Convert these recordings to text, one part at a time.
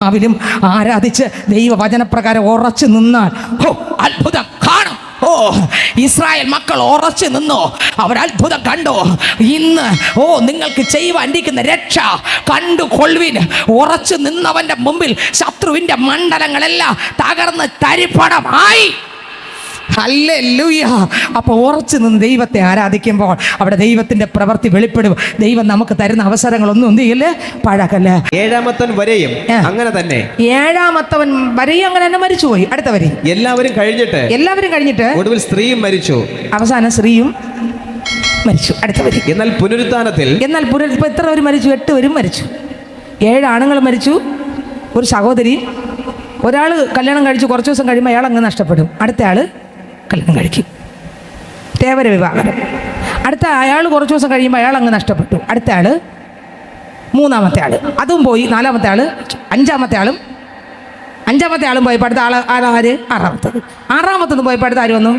ിലും ആരാധിച്ച് ദൈവവചനപ്രകാരം ഉറച്ചു നിന്നാൽ അത്ഭുതം കാണും. ഇസ്രായേൽ മക്കൾ ഉറച്ചു നിന്നോ, അവർ അത്ഭുതം കണ്ടോ. ഇന്ന് നിങ്ങൾക്ക് ചെയ്യുവാനിരിക്കുന്ന രക്ഷ കണ്ടുകൊള്ളുവിൻ. ഉറച്ചു നിന്നവന്റെ മുമ്പിൽ ശത്രുവിന്റെ മണ്ഡലങ്ങളെല്ലാം തകർന്ന് തരിപ്പണമായി. ഹല്ലേലൂയ. അപ്പോൾ ഉറച്ചു നിന്ന് ദൈവത്തെ ആരാധിക്കുമ്പോൾ അവിടെ ദൈവത്തിന്റെ പ്രവൃത്തി വെളിപ്പെടും. ദൈവം നമുക്ക് തരുന്ന അവസരങ്ങളൊന്നും എന്ത് ചെയ്യല്ലേ, പഴകല്ലേ. ഏഴാമത്തവൻ വരെയും അങ്ങനെ തന്നെ. ഏഴാമത്തവൻ വരെയും അങ്ങനെ തന്നെ മരിച്ചുപോയി. അടുത്ത വരി എല്ലാവരും കഴിഞ്ഞിട്ട് ഒടുവിൽ സ്ത്രീയും മരിച്ചു. അവസാനം സ്ത്രീയും മരിച്ചു. അടുത്ത വരി എന്നാൽ പുനരുത്ഥാനത്തിൽ ഇപ്പൊ എത്ര പേര് മരിച്ചു? 8 പേരും മരിച്ചു. 7 ആണുങ്ങൾ മരിച്ചു, ഒരു സഹോദരി. ഒരാൾ കല്യാണം കഴിച്ചു, കുറച്ച് ദിവസം കഴിയുമ്പോൾ അയാൾ അങ്ങ് നഷ്ടപ്പെടും. അടുത്ത ആൾ കല്യാണം കഴിക്കും, തേവര വിവാഹം. അടുത്ത അയാൾ കുറച്ച് ദിവസം കഴിയുമ്പോൾ അയാൾ അങ്ങ് നഷ്ടപ്പെട്ടു. അടുത്ത ആൾ, മൂന്നാമത്തെ ആൾ, അതും പോയി. നാലാമത്തെ ആൾ, അഞ്ചാമത്തെ ആളും പോയപ്പോൾ അടുത്ത ആര്? ആറാമത്തതും പോയപ്പോൾ അടുത്ത ആര് വന്നു?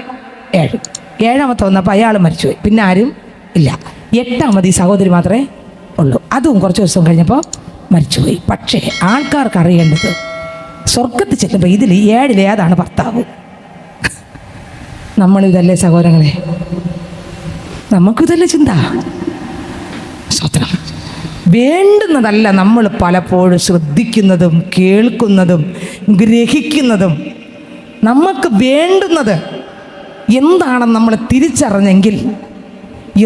7. ഏഴാമത്തെ വന്നപ്പോൾ അയാൾ മരിച്ചുപോയി. പിന്നെ ആരും ഇല്ല. 8ാമത് ഈ സഹോദരി മാത്രമേ ഉള്ളൂ. അതും കുറച്ച് ദിവസം കഴിഞ്ഞപ്പോൾ മരിച്ചുപോയി. പക്ഷേ ആൾക്കാർക്ക് അറിയേണ്ടത്, സ്വർഗത്തിൽ ചെല്ലുമ്പോൾ ഇതിൽ 7 ഏതാണ് ഭർത്താവ്? നമ്മളിതല്ലേ സഹോദരങ്ങളെ? നമുക്കിതല്ലേ ചിന്ത? സ്വത്രം വേണ്ടുന്നതല്ല നമ്മൾ പലപ്പോഴും ശ്രദ്ധിക്കുന്നതും കേൾക്കുന്നതും ഗ്രഹിക്കുന്നതും. നമുക്ക് വേണ്ടുന്നത് എന്താണെന്ന് നമ്മൾ തിരിച്ചറിഞ്ഞെങ്കിൽ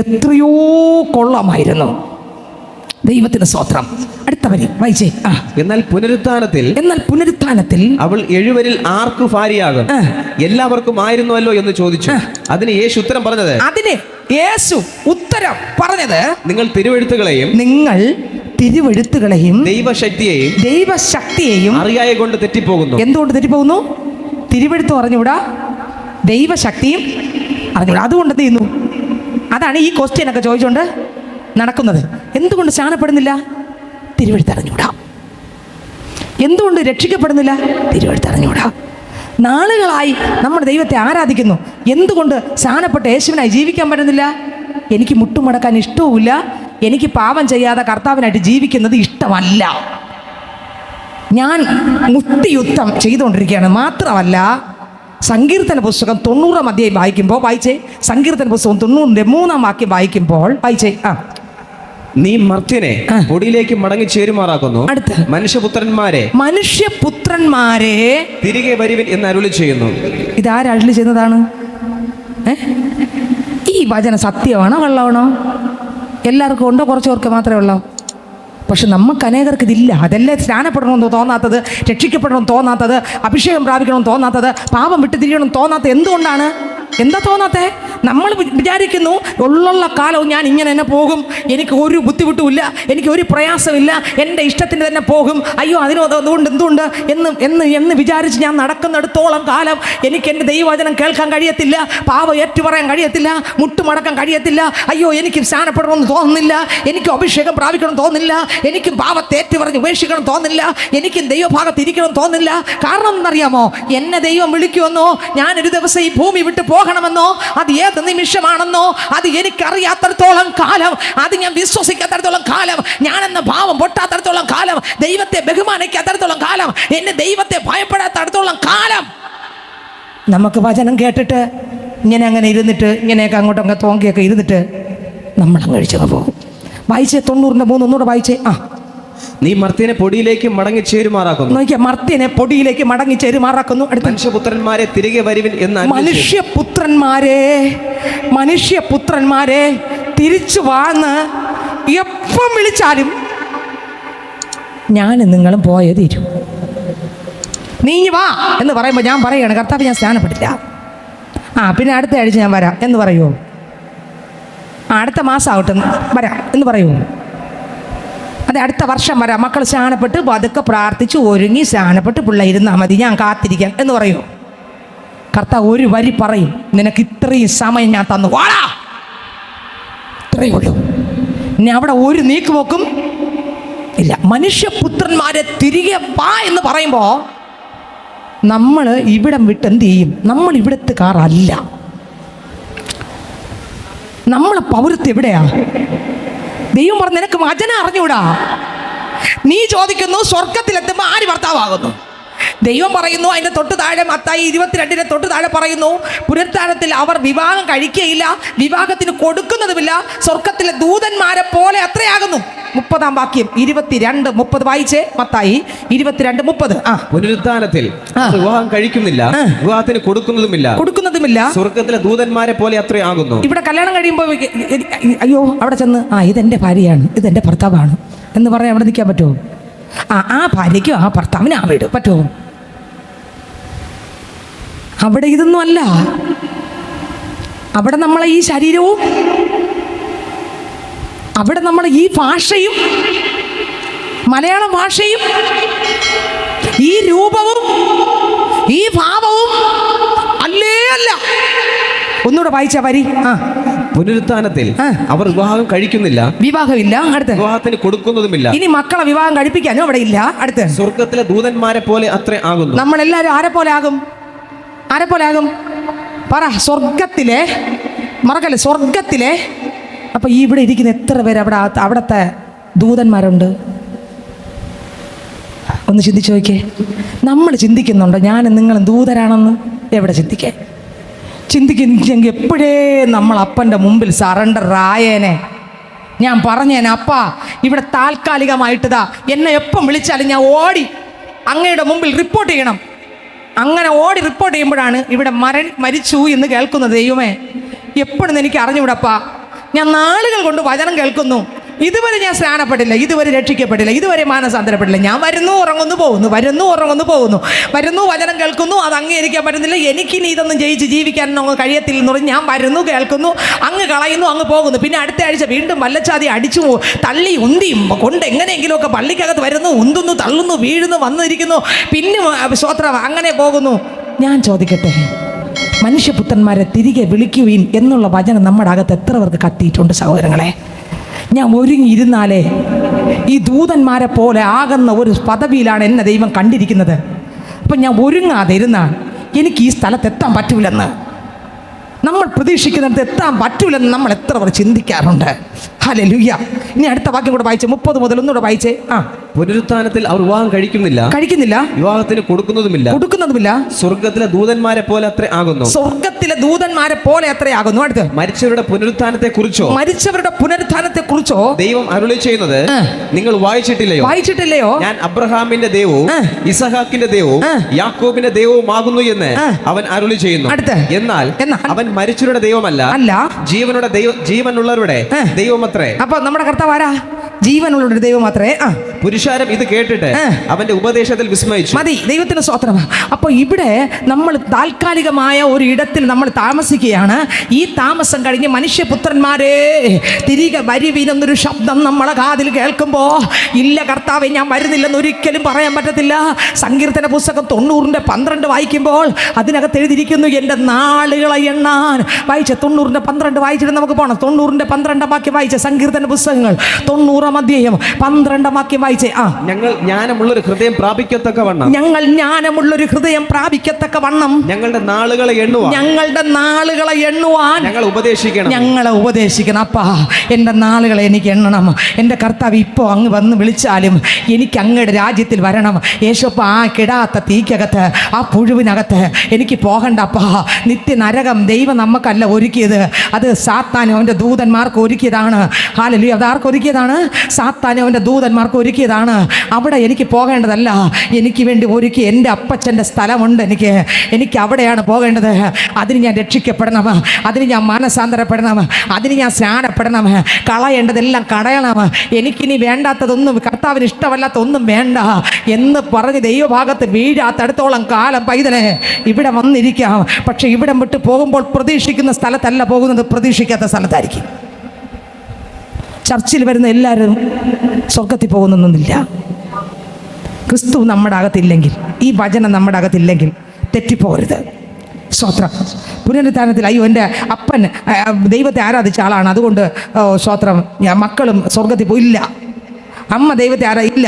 എത്രയോ കൊള്ളാമായിരുന്നു. ദൈവത്തിന് സ്തോത്രം. അടുത്ത വരി വായിച്ചേ. എന്നാൽ പുനരുത്ഥാനത്തിൽ അവൾ 7 ആർക്ക് ഭാര്യയാകും? എല്ലാവർക്കും ആയിരുന്നുവല്ലോ എന്ന് ചോദിച്ചു. അതിന് യേശു ഉത്തരം പറഞ്ഞത് നിങ്ങൾ തിരുവെഴുത്തുകളെയും ദൈവശക്തിയെയും അറിയായ കൊണ്ട് തെറ്റിപ്പോകുന്നു. എന്തുകൊണ്ട് തെറ്റിപ്പോകുന്നു? തിരുവെഴുത്ത് അറിഞ്ഞുകൂടാ, ദൈവശക്തിയും അറിഞ്ഞുകൂടാ. അതുകൊണ്ട് എന്ത് ചെയ്യുന്നു? അതാണ് ഈ ക്വസ്റ്റ്യൻ ഒക്കെ ചോദിച്ചുകൊണ്ട് നടക്കുന്നത്. എന്തുകൊണ്ട് സ്നാനപ്പെടുന്നില്ല? തിരുവെഴുത്തറിഞ്ഞൂടാ. എന്തുകൊണ്ട് രക്ഷിക്കപ്പെടുന്നില്ല? തിരുവെഴുത്തറിഞ്ഞൂടാ. നാളുകളായി നമ്മുടെ ദൈവത്തെ ആരാധിക്കുന്നു, എന്തുകൊണ്ട് സ്നാനപ്പെട്ട് യേശുവിനായി ജീവിക്കാൻ പറ്റുന്നില്ല? എനിക്ക് മുട്ടുമടക്കാൻ ഇഷ്ടവുമില്ല, എനിക്ക് പാപം ചെയ്യാതെ കർത്താവിനായിട്ട് ജീവിക്കുന്നത് ഇഷ്ടമല്ല. ഞാൻ മുക്തിയുദ്ധം ചെയ്തുകൊണ്ടിരിക്കുകയാണ്. മാത്രമല്ല, സങ്കീർത്തന പുസ്തകം 90 അധ്യായം വായിക്കുമ്പോൾ വായിച്ചേ. സങ്കീർത്തന പുസ്തകം 90 3-ാം വാക്യം വായിക്കുമ്പോൾ വായിച്ചേ. നീ മർത്യനെ പൊടിയിലേക്ക് മടങ്ങി ചേരുമാറാക്കുന്നു. അടുത്ത് മനുഷ്യപുത്രന്മാരെ തിരികെ വരുവിൻ എന്ന് അരുളി ചെയ്യുന്നു. ഇതാര് അരുളി ചെയ്യുന്നതാണ്? ഈ വചനം സത്യമാണോ കള്ളമാണോ? എല്ലാവർക്കും ഉണ്ടോ? കുറച്ച് പേർക്ക് മാത്രമേ ഉള്ളൂ. പക്ഷെ നമുക്ക് അനേകർക്ക് ഇതില്ല. അതല്ലേ സ്നാനപ്പെടണമെന്ന് തോന്നാത്തത്, രക്ഷിക്കപ്പെടണമെന്ന് തോന്നാത്തത്, അഭിഷേകം പ്രാപിക്കണമെന്ന് തോന്നാത്തത്, പാപം വിട്ട് തിരിയണമെന്ന് തോന്നാത്തത്. എന്തുകൊണ്ടാണ്? എന്താ തോന്നാത്തേ? നമ്മൾ വിചാരിക്കുന്നു ഉള്ള കാലവും ഞാൻ ഇങ്ങനെ തന്നെ പോകും, എനിക്ക് ഒരു ബുദ്ധിമുട്ടുമില്ല, എനിക്ക് ഒരു പ്രയാസമില്ല, എൻ്റെ ഇഷ്ടത്തിന് തന്നെ പോകും, അയ്യോ അതുകൊണ്ട് എന്തുകൊണ്ട് എന്ന് വിചാരിച്ച് ഞാൻ നടക്കുന്നിടത്തോളം കാലം എനിക്ക് എൻ്റെ ദൈവവചനം കേൾക്കാൻ കഴിയത്തില്ല, പാപം ഏറ്റുപറയാൻ കഴിയത്തില്ല, മുട്ടുമടക്കാൻ കഴിയത്തില്ല. അയ്യോ എനിക്ക് സ്നാനപ്പെടണമെന്ന് തോന്നുന്നില്ല, എനിക്കും അഭിഷേകം പ്രാപിക്കണം തോന്നില്ല, എനിക്കും പാപത്തെ ഏറ്റുപറഞ്ഞ് ഉപേക്ഷിക്കണം തോന്നില്ല, എനിക്കും ദൈവഭാഗത്ത് ഇരിക്കണം തോന്നില്ല. കാരണം എന്നറിയാമോ? എന്നെ ദൈവം വിളിക്കുമെന്നോ, ഞാനൊരു ദിവസം ഈ ഭൂമി വിട്ട് പോകണമെന്നോ, അത് ഏത് നിമിഷമാണെന്നോ, അത് എനിക്കറിയാത്തടത്തോളം കാലം, അത് ഞാൻ വിശ്വസിക്കാത്തടത്തോളം കാലം, ഞാനെന്ന ഭാവം പൊട്ടാത്തടത്തോളം കാലം, ദൈവത്തെ ബഹുമാനിക്കാത്തടത്തോളം കാലം, എന്നെ ദൈവത്തെ ഭയപ്പെടാത്തടത്തോളം കാലം നമുക്ക് വചനം കേട്ടിട്ട് അങ്ങനെ ഇരുന്നിട്ട് ഇങ്ങനെയൊക്കെ അങ്ങോട്ടൊക്കെ തോങ്കിയൊക്കെ ഇരുന്നിട്ട് നമ്മളങ്ങ് കഴിച്ചങ്ങ് പോകും. വായിച്ചേ 90-3 ഒന്നുകൂടെ വായിച്ചേ. നീ മർത്യനെ പൊടിയിലേക്ക് മടങ്ങി ചേരുമാറാക്കുന്നു. നോക്കിയാ, മർത്യനെ പൊടിയിലേക്ക് മടങ്ങി ചേരുമാറാക്കുന്നു. മനുഷ്യപുത്രന്മാരെ തിരികെ വരുവിൻ എന്ന്. മനുഷ്യപുത്രന്മാരെ തിരിച്ചു വാന്ന് എപ്പം വിളിച്ചാലും ഞാൻ നിങ്ങളും പോയേ തീരും. നീ വാ എന്ന് പറയുമ്പോൾ ഞാൻ പറയുകയാണ്, കർത്താവ് ഞാൻ സ്നാനപ്പെട്ടില്ല, പിന്നെ അടുത്ത ആഴ്ച ഞാൻ വരാം എന്ന് പറയുമോ? അടുത്ത മാസം ആവട്ടെ വരാം എന്ന് പറയുമോ? അതെ, അടുത്ത വർഷം വരാം, മക്കൾ സ്നാനപ്പെട്ട് പതുക്കെ പ്രാർത്ഥിച്ച് ഒരുങ്ങി സ്നാനപ്പെട്ട് പിള്ളേരുന്നാൽ മതി, ഞാൻ കാത്തിരിക്കാം എന്ന് പറയുമോ? കർത്താവ് ഒരു വരി പറയും, നിനക്ക് ഇത്രയും സമയം ഞാൻ തന്നു, വാടാ, ഇത്രയേ ഉള്ളൂ. ഇനി അവിടെ ഒരു നീക്കുപോക്കും ഇല്ല. മനുഷ്യപുത്രന്മാരെ തിരികെ വാ എന്ന് പറയുമ്പോൾ നമ്മൾ ഇവിടം വിട്ട് എന്ത് ചെയ്യും? നമ്മൾ ഇവിടത്തുകാരല്ല. നമ്മളെ പൗരത്വം എവിടെയാ? ദൈവം പറഞ്ഞു, നിനക്ക് വചനം അറിഞ്ഞൂടാ, നീ ചോദിക്കുന്നു സ്വർഗത്തിലെത്തുമ്പോൾ ആര് ഭർത്താവാകുന്നു? ദൈവം പറയുന്നു അതിൻ്റെ തൊട്ട് താഴെ മത്തായി 22 തൊട്ട് താഴെ പറയുന്നു, പുനരുത്ഥാനത്തിൽ അവർ വിവാഹം കഴിക്കുകയില്ല, വിവാഹത്തിന് കൊടുക്കുന്നതുമില്ല, സ്വർഗത്തിലെ ദൂതന്മാരെ പോലെ അത്രയാകുന്നു. 30-ാം വാക്യം 22:30 വായിച്ചേ. മത്തായി 22:30. പുനരുത്ഥാനത്തിൽ വിവാഹം കഴിക്കുന്നില്ല, വിവാഹത്തിന് കൊടുക്കുന്നതുമില്ല, സ്വർഗത്തിലെ ദൂതന്മാരെ പോലെ അത്രയാകുന്നു. ഇവിടെ കല്യാണം കഴിയുമ്പോൾ അയ്യോ അവിടെ ചെന്ന് ഇതെന്റെ ഭാര്യയാണ്, ഇതെന്റെ ഭർത്താവാണ് എന്ന് പറഞ്ഞാൽ അവിടെ നിൽക്കാൻ പറ്റുമോ? ആ ഭാര്യയ്ക്കും ആ ഭർത്താവിന് ആ വീട് പറ്റുമോ? അവിടെ ഇതൊന്നും അല്ല. അവിടെ നമ്മളെ ഈ ശരീരവും, അവിടെ നമ്മളെ ഈ ഭാഷയും, മലയാള ഭാഷയും, ഈ രൂപവും, ഈ ഭാവവും അല്ലേ അല്ല. ഒന്നുകൂടെ വായിച്ചാ വരി. പുനരുത്ഥാനത്തിൽ അവർ വിവാഹം കഴിക്കുന്നില്ല, വിവാഹമില്ല, അടുത്ത് വിവാഹത്തിന് കൊടുക്കുന്നതുമില്ല, ഇനി മക്കളെ വിവാഹം കഴിപ്പിക്കാനും അവിടെ ഇല്ല, അടുത്ത് സ്വർഗത്തിലെ ദൂതന്മാരെ പോലെ അത്ര ആകുന്നു. നമ്മളെല്ലാവരും ആരെ പോലെ ആകും? ആരെ പോലെ ആകും? പറ. സ്വർഗത്തിലെ, മറക്കല്ലേ, സ്വർഗത്തിലെ. അപ്പൊ ഈ ഇവിടെ ഇരിക്കുന്ന എത്ര പേര് അവിടത്തെ ദൂതന്മാരുണ്ട്? ഒന്ന് ചിന്തിച്ചു നോക്കിയേ. നമ്മൾ ചിന്തിക്കുന്നുണ്ടോ ഞാനും നിങ്ങളും ദൂതരാണെന്ന്? എവിടെ ചിന്തിക്കേ? ചിന്തിക്കുന്നെങ്കിൽ എപ്പോഴേ നമ്മൾ അപ്പൻ്റെ മുമ്പിൽ സറണ്ടർ ആയേനെ. ഞാൻ പറഞ്ഞേനെ, അപ്പാ ഇവിടെ താൽക്കാലികമായിട്ടതാ, എന്നെ എപ്പം വിളിച്ചാലും ഞാൻ ഓടി അങ്ങയുടെ മുമ്പിൽ റിപ്പോർട്ട് ചെയ്യണം. അങ്ങനെ ഓടി റിപ്പോർട്ട് ചെയ്യുമ്പോഴാണ് ഇവിടെ മരിച്ചു എന്ന് കേൾക്കുന്നത്. ദൈവമേ, എപ്പോഴും എനിക്ക് അറിഞ്ഞുകൂടപ്പാ. ഞാൻ നാളുകൾ കൊണ്ട് വചനം കേൾക്കുന്നു, ഇതുവരെ ഞാൻ സ്നാനപ്പെട്ടില്ല, ഇതുവരെ രക്ഷിക്കപ്പെട്ടില്ല, ഇതുവരെ മാനസാന്തരപ്പെട്ടില്ല. ഞാൻ വരുന്നു, ഉറങ്ങുന്നു, പോകുന്നു, വരുന്നു, ഉറങ്ങുന്നു, പോകുന്നു, വരുന്നു, വചനം കേൾക്കുന്നു, അത് അംഗീകരിക്കാൻ പറ്റുന്നില്ല, എനിക്കിനി ഇതൊന്നും ജയിച്ച് ജീവിക്കാനൊന്നും കഴിയത്തില്ലെന്ന് പറഞ്ഞ് ഞാൻ വരുന്നു, കേൾക്കുന്നു, അങ്ങ് കളയുന്നു, അങ്ങ് പോകുന്നു. പിന്നെ അടുത്ത ആഴ്ച വീണ്ടും വല്ലച്ചാതി അടിച്ചു തള്ളി ഉന്തിയും കൊണ്ട് എങ്ങനെയെങ്കിലുമൊക്കെ പള്ളിക്കകത്ത് വരുന്നു, ഉന്തുന്നു, തള്ളുന്നു, വീഴുന്നു, വന്നിരിക്കുന്നു, പിന്നെ സ്തോത്രം, അങ്ങനെ പോകുന്നു. ഞാൻ ചോദിക്കട്ടെ, മനുഷ്യപുത്രന്മാരെ തിരികെ വിളിക്കുവീൻ എന്നുള്ള വചനം നമ്മുടെ അകത്ത് എത്ര പേർക്ക് കത്തിയിട്ടുണ്ട് സഹോദരങ്ങളെ? ഞാൻ ഒരുങ്ങിയിരുന്നാലേ ഈ ദൂതന്മാരെ പോലെ ആകുന്ന ഒരു പദവിയിലാണ് എന്നെ ദൈവം കണ്ടിരിക്കുന്നത്. അപ്പം ഞാൻ ഒരുങ്ങാതെ ഇരുന്നാൽ എനിക്ക് ഈ സ്ഥലത്ത് എത്താൻ പറ്റൂലെന്ന്, നമ്മൾ പ്രതീക്ഷിക്കുന്നിടത്ത് എത്താൻ പറ്റൂലെന്ന് നമ്മൾ എത്ര പേർ ചിന്തിക്കാറുണ്ട്. ഹല്ലേലൂയ. ഇനി അടുത്ത വാക്യം കൂടെ വായിച്ചേ, 30 മുതൽ ഒന്നുകൂടെ വായിച്ചേ. പുനരുത്ഥാനത്തിൽ അവർ വിവാഹം കഴിക്കുന്നില്ല, വിവാഹത്തിന് കൊടുക്കുന്നതുമില്ല, സ്വർഗത്തിലെ ദൂതന്മാരെ പോലെ അത്ര ആകുന്നു. സ്വർഗത്തിലെ ദൂതന്മാരെ പോലെ അത്രയാകുന്നു. അടുത്ത് മരിച്ചവരുടെ പുനരുത്ഥാനത്തെ കുറിച്ചോ ദൈവം അരുളി ചെയ്യുന്നത് നിങ്ങൾ വായിച്ചിട്ടില്ലയോ? ഞാൻ അബ്രഹാമിന്റെ ദൈവവും ഇസഹാക്കിന്റെ ദൈവവും യാക്കോബിന്റെ ദൈവവും ആകുന്നു എന്ന് അവൻ അരുളി ചെയ്യുന്നു. എന്നാൽ അവൻ മരിച്ചവരുടെ ദൈവമല്ല, ജീവനുള്ളവരുടെ ദൈവമത്രേ. അപ്പൊ നമ്മുടെ കർത്താവ് ആരാ? ജീവനുള്ളവരുടെ ദൈവം മാത്രമേ. പുരുഷാരം ഇത് കേട്ടിട്ട് അവന്റെ ഉപദേശത്തിൽ വിസ്മയിച്ചു. മതി, ദൈവത്തിന് സ്തോത്രം. അപ്പോൾ ഇവിടെ നമ്മൾ താൽക്കാലികമായ ഒരു ഇടത്തിൽ നമ്മൾ താമസിക്കുകയാണ്. ഈ താമസം കഴിഞ്ഞ് മനുഷ്യപുത്രന്മാരെ തിരികെ വരുവീനെന്നൊരു ശബ്ദം നമ്മളെ കാതിൽ കേൾക്കുമ്പോൾ, ഇല്ല കർത്താവെ ഞാൻ വരുന്നില്ലെന്ന് ഒരിക്കലും പറയാൻ പറ്റത്തില്ല. സങ്കീർത്തന പുസ്തകം 90:12 വായിക്കുമ്പോൾ അതിനകത്ത് എഴുതിയിരിക്കുന്നു, എൻ്റെ നാളുകളെ എണ്ണാൻ. വായിച്ച 90:12 വായിച്ചിട്ട് നമുക്ക് പോകണം. 90:12 വാക്യം വായിച്ച സങ്കീർത്തന പുസ്തകങ്ങൾ 90 അധ്യായം 12 വാക്യം വായിച്ചേ. ഞങ്ങൾ ജ്ഞാനമുള്ളൊരു ഹൃദയം പ്രാപിക്കത്തക്കവണ്ണം, ഞങ്ങളുടെ നാളുകളെ എണ്ണുവാൻ ഞങ്ങളെ ഉപദേശിക്കണം. അപ്പാ എൻ്റെ നാളുകളെ എനിക്ക് എണ്ണണം. എൻ്റെ കർത്താവ് ഇപ്പോൾ അങ്ങ് വന്ന് വിളിച്ചാലും എനിക്ക് അങ്ങയുടെ രാജ്യത്തിൽ വരണം. യേശുപ്പ, ആ കിടാത്ത തീക്കകത്ത്, ആ പുഴുവിനകത്ത് എനിക്ക് പോകണ്ടപ്പാ. നിത്യനരകം ദൈവം നമുക്കല്ല ഒരുക്കിയത്, അത് സാത്താനും അവൻ്റെ ദൂതന്മാർക്ക് ഒരുക്കിയതാണ്. ഹല്ലേലൂയ. അത് ആർക്ക് ഒരുക്കിയതാണ്? സാത്താനും അവൻ്റെ ദൂതന്മാർക്ക് ഒരുക്കിയതാണ്. അവിടെ എനിക്ക് പോകേണ്ടതല്ല, എനിക്ക് വേണ്ടി ഒരുക്കി എൻ്റെ അപ്പച്ചൻ്റെ സ്ഥലമുണ്ട്. എനിക്ക് അവിടെയാണ് പോകേണ്ടത്. അതിന് ഞാൻ രക്ഷിക്കപ്പെടണം, അതിന് ഞാൻ മാനസാന്തരപ്പെടണം, അതിന് ഞാൻ സ്നാനപ്പെടണം, കളയേണ്ടതെല്ലാം കളയണം. എനിക്കിനി വേണ്ടാത്തതൊന്നും, കർത്താവിന് ഇഷ്ടമല്ലാത്ത ഒന്നും വേണ്ട എന്ന് പറഞ്ഞ് ദൈവഭാഗത്ത് വീഴാത്തടത്തോളം കാലം പൈതലെ ഇവിടെ വന്നിരിക്കാം. പക്ഷെ ഇവിടം വിട്ട് പോകുമ്പോൾ പ്രതീക്ഷിക്കുന്ന സ്ഥലത്തല്ല പോകുന്നത്, പ്രതീക്ഷിക്കാത്ത സ്ഥലത്തായിരിക്കും. ചർച്ചിൽ വരുന്ന എല്ലാവരും സ്വർഗത്തിൽ പോകുന്നൊന്നുമില്ല. ക്രിസ്തു നമ്മുടെ അകത്തില്ലെങ്കിൽ, ഈ വചനം നമ്മുടെ അകത്തില്ലെങ്കിൽ തെറ്റിപ്പോകരുത്. സ്തോത്രം. പുനരുത്ഥാനത്തിൽ അയ്യോ എൻ്റെ അപ്പൻ ദൈവത്തെ ആരാധിച്ച ആളാണ്, അതുകൊണ്ട് സ്തോത്രം മക്കളും സ്വർഗത്തിൽ പോയില്ല. അമ്മ ദൈവത്തെ ഇല്ല,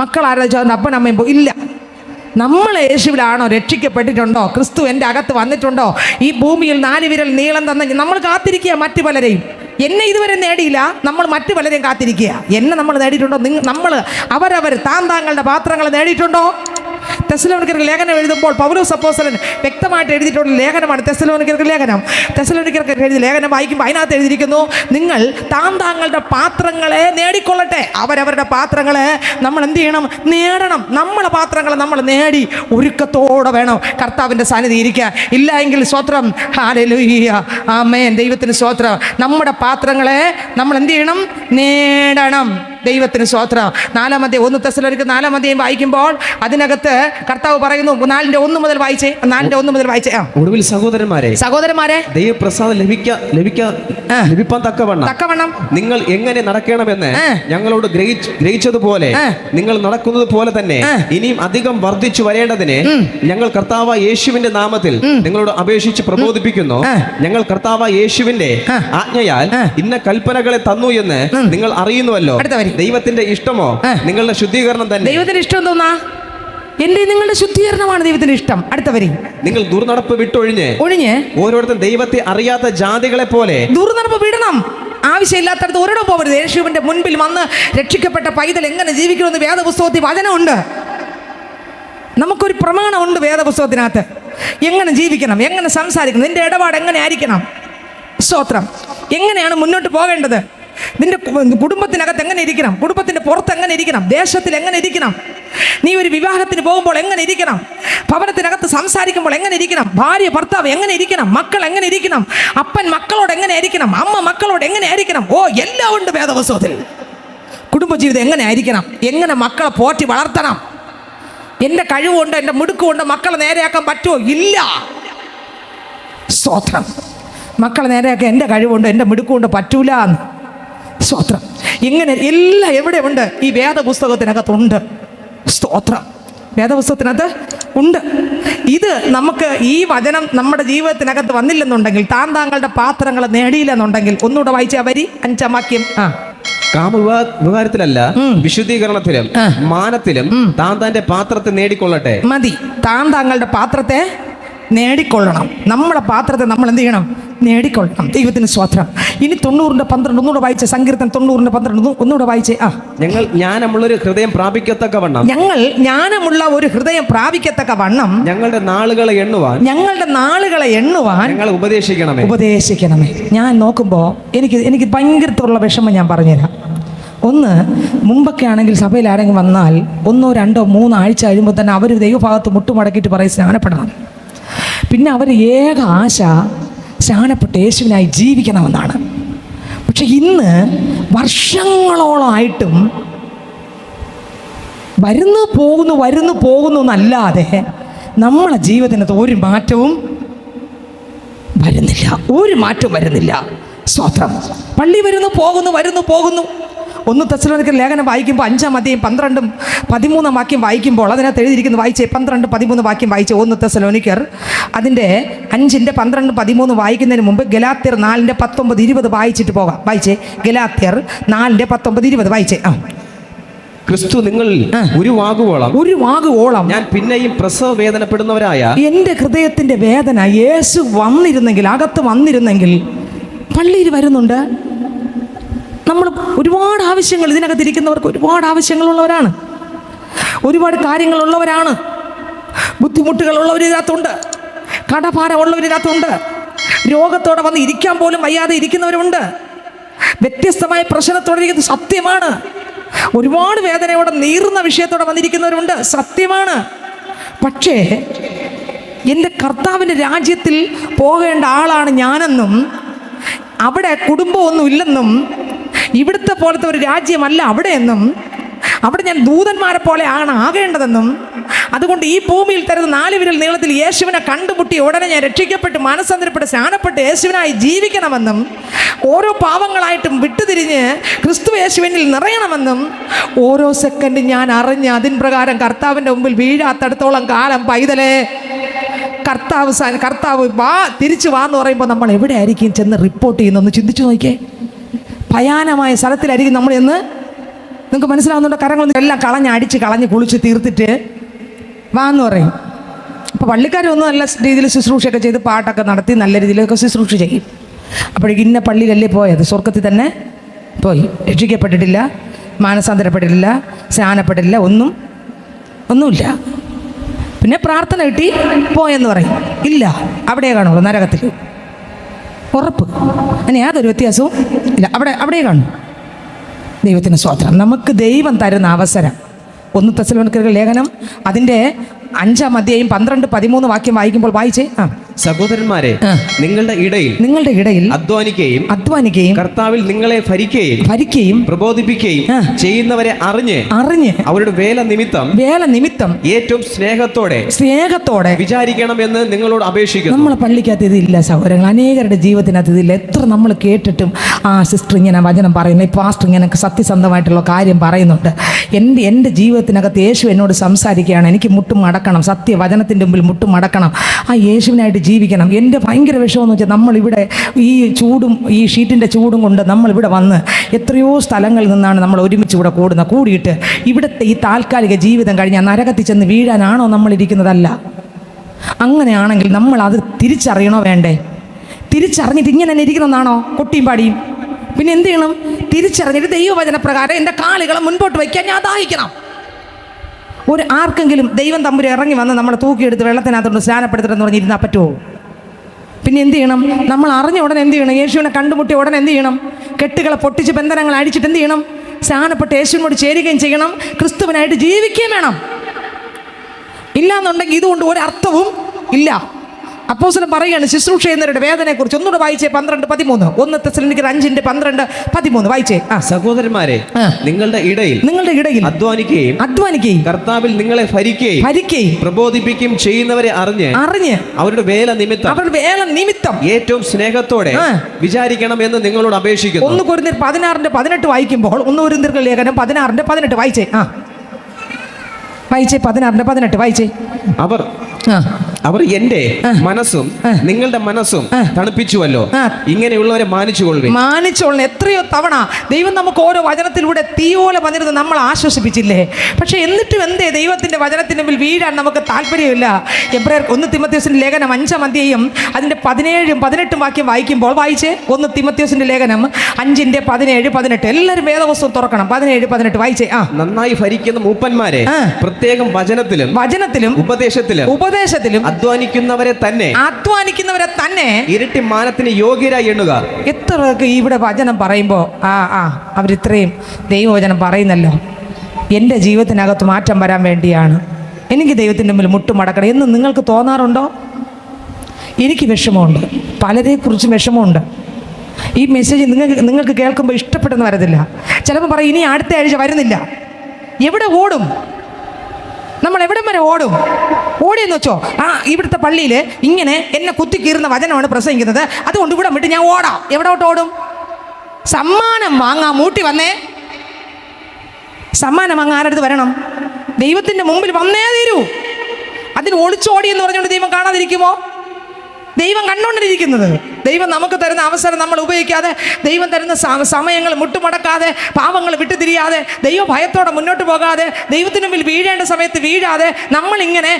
മക്കൾ ആരാധിച്ചതുകൊണ്ട് അപ്പൻ അമ്മയും പോയില്ല. നമ്മൾ യേശുവിലാണോ? രക്ഷിക്കപ്പെട്ടിട്ടുണ്ടോ? ക്രിസ്തു എൻ്റെ അകത്ത് വന്നിട്ടുണ്ടോ? ഈ ഭൂമിയിൽ 4 വിരൽ നീളം തന്ന നമ്മൾ കാത്തിരിക്കുക മറ്റു പലരെയും. എന്നെ ഇതുവരെ നേടിയില്ല, നമ്മൾ മറ്റു പലരെയും കാത്തിരിക്കുക. എന്നെ നമ്മൾ നേടിയിട്ടുണ്ടോ? നമ്മൾ അവരവർ താങ്കളുടെ പാത്രങ്ങൾ നേടിയിട്ടുണ്ടോ? തെസ്സലോനിക്കർക്ക് ലേഖനം എഴുതുമ്പോൾ പൗലോസ് അപ്പോസ്തലൻ വ്യക്തമായിട്ട് എഴുതിയിട്ടുള്ള ലേഖനമാണ് തെസ്സലോനിക്കർക്ക് ലേഖനം. തെസ്സലോനിക്കർക്ക് എഴുതിയ ലേഖനം വായിക്കുമ്പോൾ അതിനകത്ത് എഴുതിയിരിക്കുന്നു, നിങ്ങൾ താങ്കളുടെ പാത്രങ്ങളെ നേടിക്കൊള്ളട്ടെ. അവരവരുടെ പാത്രങ്ങളെ നമ്മൾ എന്ത് ചെയ്യണം? നേടണം. നമ്മളെ പാത്രങ്ങൾ നമ്മൾ നേടി ഒരുക്കത്തോടെ വേണം കർത്താവിൻ്റെ സന്നിധി ഇരിക്കുക. ഇല്ല എങ്കിൽ സ്തോത്രം, ഹല്ലേലൂയ, ആമേൻ, ദൈവത്തിന് സ്തോത്രം. നമ്മുടെ പാത്രങ്ങളെ നമ്മൾ എന്ത് ചെയ്യണം? നേടണം. ദൈവത്തിന് സ്തോത്രം. 1 തെസ്സലോനിക്കർ 4 വായിക്കുമ്പോൾ അതിനകത്ത് കർത്താവ് പറയുന്നു, 4:1 മുതൽ വായിച്ചേ. ഒടുവിൽ സഹോദരന്മാരെ ദൈവപ്രസാദം ലഭിപ്പാൻ തക്കവണ്ണം നിങ്ങൾ എങ്ങനെ നടക്കണമെന്ന് ഞങ്ങളോട് ഗ്രഹിച്ചതുപോലെ നിങ്ങൾ നടക്കുന്നത് പോലെ തന്നെ ഇനിയും അധികം വർദ്ധിച്ചു വരേണ്ടതിന് ഞങ്ങൾ കർത്താവ് യേശുവിന്റെ നാമത്തിൽ നിങ്ങളോട് അപേക്ഷിച്ച് പ്രബോധിപ്പിക്കുന്നു. ഞങ്ങൾ കർത്താവ് യേശുവിന്റെ ആജ്ഞയാൽ ഇന്ന കൽപ്പനകളെ തന്നു എന്ന് നിങ്ങൾ അറിയുന്നുവല്ലോ. ദൈവത്തിന്റെ ഇഷ്ടമോ നിങ്ങളുടെ ശുദ്ധീകരണം തന്നെ. ദൈവത്തിന്റെ ഇഷ്ടം തോന്നാ എന്റെ നിങ്ങളുടെ ശുദ്ധീകരണമാണ് ദൈവത്തിന്റെ ഇഷ്ടം. അടുത്ത വരി, നിങ്ങൾ ദുർനടപ്പ് വിട്ടൊഴിഞ്ഞ് ഓരോരുത്തരും ദൈവത്തെ അറിയാത്ത ജാതികളെ പോലെ ദുർനടപ്പ് വിടണം. ആവശ്യമില്ലാത്തടത്ത് ഒരിടം പോകരുത്. യേശുവിന്റെ മുൻപിൽ വന്ന് രക്ഷിക്കപ്പെട്ട പൈതൽ എങ്ങനെ ജീവിക്കണമെന്ന് വേദപുസ്തകത്തിൽ വചനമുണ്ട്. നമുക്കൊരു പ്രമാണമുണ്ട് വേദപുസ്തകത്തിനകത്ത്. എങ്ങനെ ജീവിക്കണം, എങ്ങനെ സംസാരിക്കണം, നിന്റെ ഇടപാട് എങ്ങനെ ആയിരിക്കണം, സ്തോത്രം, എങ്ങനെയാണ് മുന്നോട്ട് പോകേണ്ടത്, നിന്റെ കുടുംബത്തിനകത്ത് എങ്ങനെ ഇരിക്കണം, കുടുംബത്തിന്റെ പുറത്ത് എങ്ങനെ ഇരിക്കണം, ദേശത്തിൽ എങ്ങനെ ഇരിക്കണം, നീ ഒരു വിവാഹത്തിന് പോകുമ്പോൾ എങ്ങനെ ഇരിക്കണം, ഭവനത്തിനകത്ത് സംസാരിക്കുമ്പോൾ എങ്ങനെ ഇരിക്കണം, ഭാര്യ ഭർത്താവ് എങ്ങനെ ഇരിക്കണം, മക്കൾ എങ്ങനെ ഇരിക്കണം, അപ്പൻ മക്കളോട് എങ്ങനെ ആയിരിക്കണം, അമ്മ മക്കളോട് എങ്ങനെ ആയിരിക്കണം. എല്ലാം ഉണ്ട് വേദപുസ്തകത്തിൽ. കുടുംബജീവിതം എങ്ങനെ ആയിരിക്കണം, എങ്ങനെ മക്കളെ പോറ്റി വളർത്തണം. എൻ്റെ കഴിവുകൊണ്ട് എൻ്റെ മിടുക്കുകൊണ്ട് മക്കളെ നേരെയാക്കാൻ പറ്റുമോ? ഇല്ല. സ്തോത്രം. മക്കളെ നേരെയാക്കാൻ എൻ്റെ കഴിവുകൊണ്ട് എൻ്റെ മിടുക്കുകൊണ്ട് പറ്റൂല. സ്തോത്രം. ഇങ്ങനെ എല്ലാം എവിടെയുണ്ട്? ഈ വേദപുസ്തകത്തിനകത്തുണ്ട്. സ്തോത്രം. വേദപുസ്തകത്തിനകത്ത് ഉണ്ട്. ഇത് നമുക്ക് ഈ വചനം നമ്മുടെ ജീവിതത്തിനകത്ത് വന്നില്ലെന്നുണ്ടെങ്കിൽ, താങ്കളുടെ പാത്രങ്ങൾ നേടിയില്ലെന്നുണ്ടെങ്കിൽ, ഒന്നുകൂടെ വായിച്ച വരി 5-ാം വാക്യം. കാമവികാരത്തിലല്ല വിശുദ്ധീകരണത്തിലും മാനത്തിലും താന്റെ പാത്രത്തെ നേടിക്കൊള്ളട്ടെ. മതി. താങ്കളുടെ പാത്രത്തെ നേടിക്കൊള്ളണം. നമ്മളെ പാത്രത്തെ നമ്മൾ എന്ത് ചെയ്യണം? നേടിക്കൊള്ളണം. ദൈവത്തിന് സ്തോത്രം. ഇനി 90:12 ഒന്നുകൂടെ വായിച്ചേ. സങ്കീർത്തനം 90:12 ഒന്നുകൂടെ വായിച്ചേ. ഞങ്ങൾ ജ്ഞാനമുള്ള ഒരു ഹൃദയം പ്രാപിക്കത്തക്കവണ്ണം ഞങ്ങളുടെ നാളുകളെ എണ്ണുവാൻ ഞങ്ങളെ ഉപദേശിക്കണമേ. ഞാൻ നോക്കുമ്പോൾ എനിക്ക് ഭയങ്കരത്തുള്ള വിഷമം ഞാൻ പറഞ്ഞുതരാം. ഒന്ന്, മുമ്പൊക്കെ ആണെങ്കിൽ സഭയിൽ ആരെങ്കിലും വന്നാൽ 1, 2, 3 ആഴ്ച കഴിയുമ്പോൾ തന്നെ അവർ ദൈവഭാഗത്ത് മുട്ടുമടക്കിയിട്ട് പറയും സ്നാനപ്പെടണം. പിന്നെ അവർ ഏക ആശ സ്നാനപ്പെട്ട് യേശുവിനായി ജീവിക്കണമെന്നാണ്. പക്ഷെ ഇന്ന് വർഷങ്ങളോളമായിട്ടും വരുന്നു പോകുന്നു എന്നല്ലാതെ നമ്മളെ ജീവിതത്തിനകത്ത് ഒരു മാറ്റവും വരുന്നില്ല. സ്തോത്രം. പള്ളി വരുന്നു പോകുന്നു. 1 തെസ്സലോനിക്കർ ലേഖനം വായിക്കുമ്പോൾ 5-ാം അധ്യായം 12, 13 വാക്യം വായിക്കുമ്പോൾ അതിനകത്ത് എഴുതിയിരിക്കുന്നത് വായിച്ചേ. 12, 13 വാക്യം വായിച്ചേ. 1 തെസ്സലോനിക്കർ അതിൻ്റെ 5, 12, 13 വായിക്കുന്നതിന് മുമ്പ് ഗലാത്യർ 4, 19, 20 വായിച്ചിട്ട് പോകാം. വായിച്ചേ. ഗലാത്യർ 4, 19, 20 വായിച്ചേ. ക്രിസ്തു നിങ്ങൾ ഉരുവാകുവോളം ഞാൻ പിന്നെയും പ്രസവ വേദനപ്പെടുന്നവരായ എൻ്റെ ഹൃദയത്തിൻ്റെ വേദന യേശു അകത്ത് വന്നിരുന്നെങ്കിൽ പള്ളിയിൽ വരുന്നുണ്ട്. നമ്മൾ ഒരുപാട് ആവശ്യങ്ങൾ, ഇതിനകത്തിരിക്കുന്നവർക്ക് ഒരുപാട് ആവശ്യങ്ങളുള്ളവരാണ്, ഒരുപാട് കാര്യങ്ങളുള്ളവരാണ്, ബുദ്ധിമുട്ടുകളുള്ളവരിനകത്തുണ്ട്, കടഭാരമുള്ളവരിനകത്തുണ്ട്, രോഗത്തോടെ വന്ന് ഇരിക്കാൻ പോലും വയ്യാതെ ഇരിക്കുന്നവരുണ്ട്, വ്യത്യസ്തമായ പ്രശ്നത്തോടെ ഇരിക്കുന്നത് സത്യമാണ്. ഒരുപാട് വേദനയോടെ നീറുന്ന വിഷയത്തോടെ വന്നിരിക്കുന്നവരുണ്ട്, സത്യമാണ്. പക്ഷേ എൻ്റെ കർത്താവിൻ്റെ രാജ്യത്തിൽ പോകേണ്ട ആളാണ് ഞാനെന്നും, അവിടെ കുടുംബമൊന്നും ഇല്ലെന്നും, ഇവിടുത്തെ പോലത്തെ ഒരു രാജ്യമല്ല അവിടെയെന്നും, അവിടെ ഞാൻ ദൂതന്മാരെ പോലെ ആണ് ആകേണ്ടതെന്നും, അതുകൊണ്ട് ഈ ഭൂമിയിൽ തരുന്ന 4 വിരൽ നീളത്തിൽ യേശുവിനെ കണ്ടുമുട്ടി ഉടനെ ഞാൻ രക്ഷിക്കപ്പെട്ട് മനസ്സന്തരപ്പെട്ട് സ്നാനപ്പെട്ട് യേശുവിനായി ജീവിക്കണമെന്നും, ഓരോ പാവങ്ങളായിട്ടും വിട്ടുതിരിഞ്ഞ് ക്രിസ്തു യേശുവിനിൽ നിറയണമെന്നും ഓരോ സെക്കൻഡും ഞാൻ അറിഞ്ഞ് അതിൻ പ്രകാരം കർത്താവിൻ്റെ മുമ്പിൽ വീഴാത്തടത്തോളം കാലം പൈതലേ, കർത്താവ് തിരിച്ചു വാന്ന് പറയുമ്പോൾ നമ്മൾ എവിടെ ആയിരിക്കും ചെന്ന് റിപ്പോർട്ട് ചെയ്യുന്നൊന്ന് ചിന്തിച്ചു നോക്കിയേ. ഭയാനമായ സ്ഥലത്തിലായിരിക്കും നമ്മൾ എന്ന്. നിങ്ങൾക്ക് മനസ്സിലാവുന്നുണ്ടോ? കരങ്ങളൊന്നും എല്ലാം കളഞ്ഞ് കുളിച്ച് തീർത്തിട്ട് വാന്ന് പറയും. അപ്പോൾ പള്ളിക്കാരൊന്നും നല്ല രീതിയിൽ ശുശ്രൂഷയൊക്കെ ചെയ്ത് പാട്ടൊക്കെ നടത്തി നല്ല രീതിയിലൊക്കെ ശുശ്രൂഷ ചെയ്യും. അപ്പോഴേക്കും ഇന്ന പള്ളിയിലല്ലേ പോയത്, സ്വർഗത്തിൽ തന്നെ പോയി. രക്ഷിക്കപ്പെട്ടിട്ടില്ല, മാനസാന്തരപ്പെട്ടിട്ടില്ല, സ്നാനപ്പെട്ടിട്ടില്ല, ഒന്നുമില്ല. പിന്നെ പ്രാർത്ഥന കിട്ടി പോയെന്ന് പറയും. ഇല്ല, അവിടെ കാണുള്ളൂ, നരകത്തിൽ. ഉറപ്പ്. അതിന് യാതൊരു വ്യത്യാസവും ഇല്ല, അവിടെ കാണും. ദൈവത്തിന് സ്തോത്രം. നമുക്ക് ദൈവം തരുന്ന അവസരം. 1 തെസ്സലോനിക്കർ ലേഖനം അതിൻ്റെ 5-ാം അധ്യായം 12-13 വാക്യം വായിക്കുമ്പോൾ വായിച്ചേ. സഹോദരന്മാരെ, നിങ്ങളുടെ ഇടയിൽ അധ്വാനിക്കുകയും കർത്താവിൽ നിങ്ങളെ ഭരിക്കുകയും പ്രബോധിപ്പിക്കുകയും ചെയ്യുന്നവരെ അറിഞ്ഞ് അവരുടെ വേല നിമിത്തം ഏറ്റവും സ്നേഹത്തോടെ വിചാരിക്കണമെന്ന് നിങ്ങളോട് അപേക്ഷിക്കുന്നു. നമ്മളെ പള്ളിക്കകത്ത് ഇതില്ല സഹോദരങ്ങൾ, അനേകരുടെ ജീവിതത്തിനകത്ത് ഇതില്ല. എത്ര നമ്മൾ കേട്ടിട്ടും സിസ്റ്റർ ഇങ്ങനെ വചനം പറയുന്നു, ഈ പാസ്റ്റർ ഇങ്ങനെ സത്യസന്ധമായിട്ടുള്ള കാര്യം പറയുന്നുണ്ട്. എൻ്റെ ജീവിതത്തിനകത്ത് യേശു എന്നോട് സംസാരിക്കുകയാണ്, എനിക്ക് മുട്ടും മടക്കണം, സത്യവചനത്തിൻ്റെ മുമ്പിൽ മുട്ടും മടക്കണം, ആ യേശുവിനായിട്ട് ജീവിക്കണം. എൻ്റെ ഭയങ്കര വിഷമമെന്ന് വെച്ചാൽ നമ്മളിവിടെ ഈ ചൂടും ഈ ഷീറ്റിൻ്റെ ചൂടും കൊണ്ട് നമ്മളിവിടെ വന്ന് എത്രയോ സ്ഥലങ്ങളിൽ നിന്നാണ് നമ്മൾ ഒരുമിച്ച് ഇവിടെ കൂടിയിട്ട് ഇവിടുത്തെ ഈ താൽക്കാലിക ജീവിതം കഴിഞ്ഞാൽ നരകത്തിൽ ചെന്ന് വീഴാനാണോ നമ്മളിരിക്കുന്നതല്ല. അങ്ങനെയാണെങ്കിൽ നമ്മൾ അത് തിരിച്ചറിയണോ വേണ്ടേ? തിരിച്ചറിഞ്ഞിട്ട് ഇങ്ങനെ തന്നെ ഇരിക്കണമെന്നാണോ കൊട്ടിയും പാടിയും? പിന്നെ എന്ത് ചെയ്യണം? തിരിച്ചറിഞ്ഞിട്ട് ദൈവവചനപ്രകാരം എൻ്റെ കാലുകളെ മുൻപോട്ട് വയ്ക്കാൻ ഞാൻ ദാഹിക്കണം. ആർക്കെങ്കിലും ദൈവം തമ്പുരാൻ ഇറങ്ങി വന്ന് നമ്മളെ തൂക്കിയെടുത്ത് വെള്ളത്തിനകത്തോട്ട് സ്നാനപ്പെടുത്തണമെന്ന് പറഞ്ഞിരുന്നാൽ പറ്റുമോ? പിന്നെ എന്ത് ചെയ്യണം? നമ്മൾ അറിഞ്ഞ ഉടനെ എന്ത് ചെയ്യണം? യേശുവിനെ കണ്ടുമുട്ടിയ ഉടനെ എന്ത് ചെയ്യണം? കെട്ടുകളെ പൊട്ടിച്ച് ബന്ധനങ്ങൾ അടിച്ചിട്ട് എന്ത് ചെയ്യണം? സ്നാനപ്പെട്ട് യേശുവിനോട് ചേരുകയും ചെയ്യണം, ക്രിസ്തുവിനായിട്ട് ജീവിക്കുകയും വേണം. ഇല്ലാന്നുണ്ടെങ്കിൽ ഇതുകൊണ്ട് ഒരർത്ഥവും ഇല്ല. അപ്പോസ്തലൻ പറയുകയാണ് ശുശ്രൂഷ ചെയ്യുന്നവരുടെ വേദനയെക്കുറിച്ച്. ഒന്നുകൂടെ വായിച്ചേ, 12-13. 1 തെസ്സലോനിക്കർ 5:12-13 വായിച്ചേ. സഹോദരന്മാരെ, നിങ്ങളുടെ ഇടയിൽ അധ്വാനിക്കുകയും കർത്താവിൽ നിങ്ങളെ ഭരിക്കുകയും പ്രബോധിപ്പിക്കുകയും ചെയ്യുന്നവരെ അറിഞ്ഞ് അവരുടെ വേല നിമിത്തം ഏറ്റവും സ്നേഹത്തോടെ വിചാരിക്കണം എന്ന് നിങ്ങളോട് അപേക്ഷിക്കുന്നു. 1 കൊരിന്ത്യർ 16:18 വായിക്കുമ്പോൾ 1 കൊരിന്ത്യർ ലേഖനം 16:18 വായിച്ചേ. വായിച്ചേ, 16:18 വായിച്ചേ. അവർ എന്റെ മനസ്സും നിങ്ങളുടെ മനസ്സും തണുപ്പിച്ചുവല്ലോ, ഇങ്ങനെയുള്ളവരെ മാനിച്ചുകൊള്ളണം. എത്രയോ തവണ ദൈവം നമുക്ക് ഓരോ വചനത്തിലൂടെ തീയോല വന്നിരുന്ന് നമ്മൾ ആശ്വസിപ്പിച്ചില്ലേ? പക്ഷെ എന്നിട്ടും എന്തേ ദൈവത്തിന്റെ വചനത്തിന് മുമ്പിൽ വീഴാൻ നമുക്ക് താല്പര്യമില്ല. എബ്രായർ 1 തിമോഥെയോസിന്റെ ലേഖനം 5-ാം അധ്യായം അതിന്റെ 17-18 വാക്യം വായിക്കുമ്പോൾ വായിച്ചേ. 1 തിമോഥെയോസിന്റെ ലേഖനം 5:17-18. എല്ലാവരും വേദപുസ്തകം തുറക്കണം. 17-18 വായിച്ചേ. നന്നായി ഭരിക്കുന്ന മൂപ്പന്മാരെ പ്രത്യേകം വചനത്തിലും ഉപദേശത്തിലും അധ്വാനിക്കുന്നവരെ തന്നെ ഇരട്ടി മാനത്തിന് യോഗ്യരായി എണ്ണുക. എത്ര പേർക്ക് ഇവിടെ വചനം പറയുമ്പോൾ അവരിത്രയും ദൈവവചനം പറയുന്നല്ലോ, എൻ്റെ ജീവിതത്തിനകത്ത് മാറ്റം വരാൻ വേണ്ടിയാണ്, എനിക്ക് ദൈവത്തിൻ്റെ മുമ്പിൽ മുട്ടുമടക്കണം എന്ന് നിങ്ങൾക്ക് തോന്നാറുണ്ടോ? എനിക്ക് വിഷമമുണ്ട്, പലരെക്കുറിച്ചും വിഷമമുണ്ട്. ഈ മെസ്സേജ് നിങ്ങൾക്ക് കേൾക്കുമ്പോൾ ഇഷ്ടപ്പെട്ടെന്ന് വരത്തില്ല. ചിലപ്പോൾ പറയും ഇനി അടുത്ത ആഴ്ച വരുന്നില്ല. എവിടെ ഓടും? നമ്മൾ എവിടം വരെ ഓടിയെന്ന് വെച്ചോ? ഇവിടുത്തെ പള്ളിയിൽ ഇങ്ങനെ എന്നെ കുത്തിക്കീറുന്ന വചനമാണ് പ്രസംഗിക്കുന്നത്, അതുകൊണ്ട് ഇവിടെ വിട്ട് ഞാൻ ഓടാം. എവിടോട്ട് ഓടും? സമ്മാനം വാങ്ങാൻ മൂട്ടി വന്നേ. സമ്മാനം വാങ്ങാൻ ആരടുത്ത് വരണം? ദൈവത്തിൻ്റെ മുമ്പിൽ വന്നേ തീരൂ. അതിന് ഒളിച്ചോടിയെന്ന് പറഞ്ഞുകൊണ്ട് ദൈവം കാണാതിരിക്കുമോ? ദൈവം കണ്ടുകൊണ്ടിരിക്കുന്നത്. ദൈവം നമുക്ക് തരുന്ന അവസരം നമ്മൾ ഉപയോഗിക്കാതെ, ദൈവം തരുന്ന സമയങ്ങൾ മുട്ടുമടക്കാതെ, പാവങ്ങൾ വിട്ടുതിരിയാതെ, ദൈവ ഭയത്തോടെ മുന്നോട്ട് പോകാതെ, ദൈവത്തിന് മുമ്പിൽ വീഴേണ്ട സമയത്ത് വീഴാതെ, നമ്മളിങ്ങനെ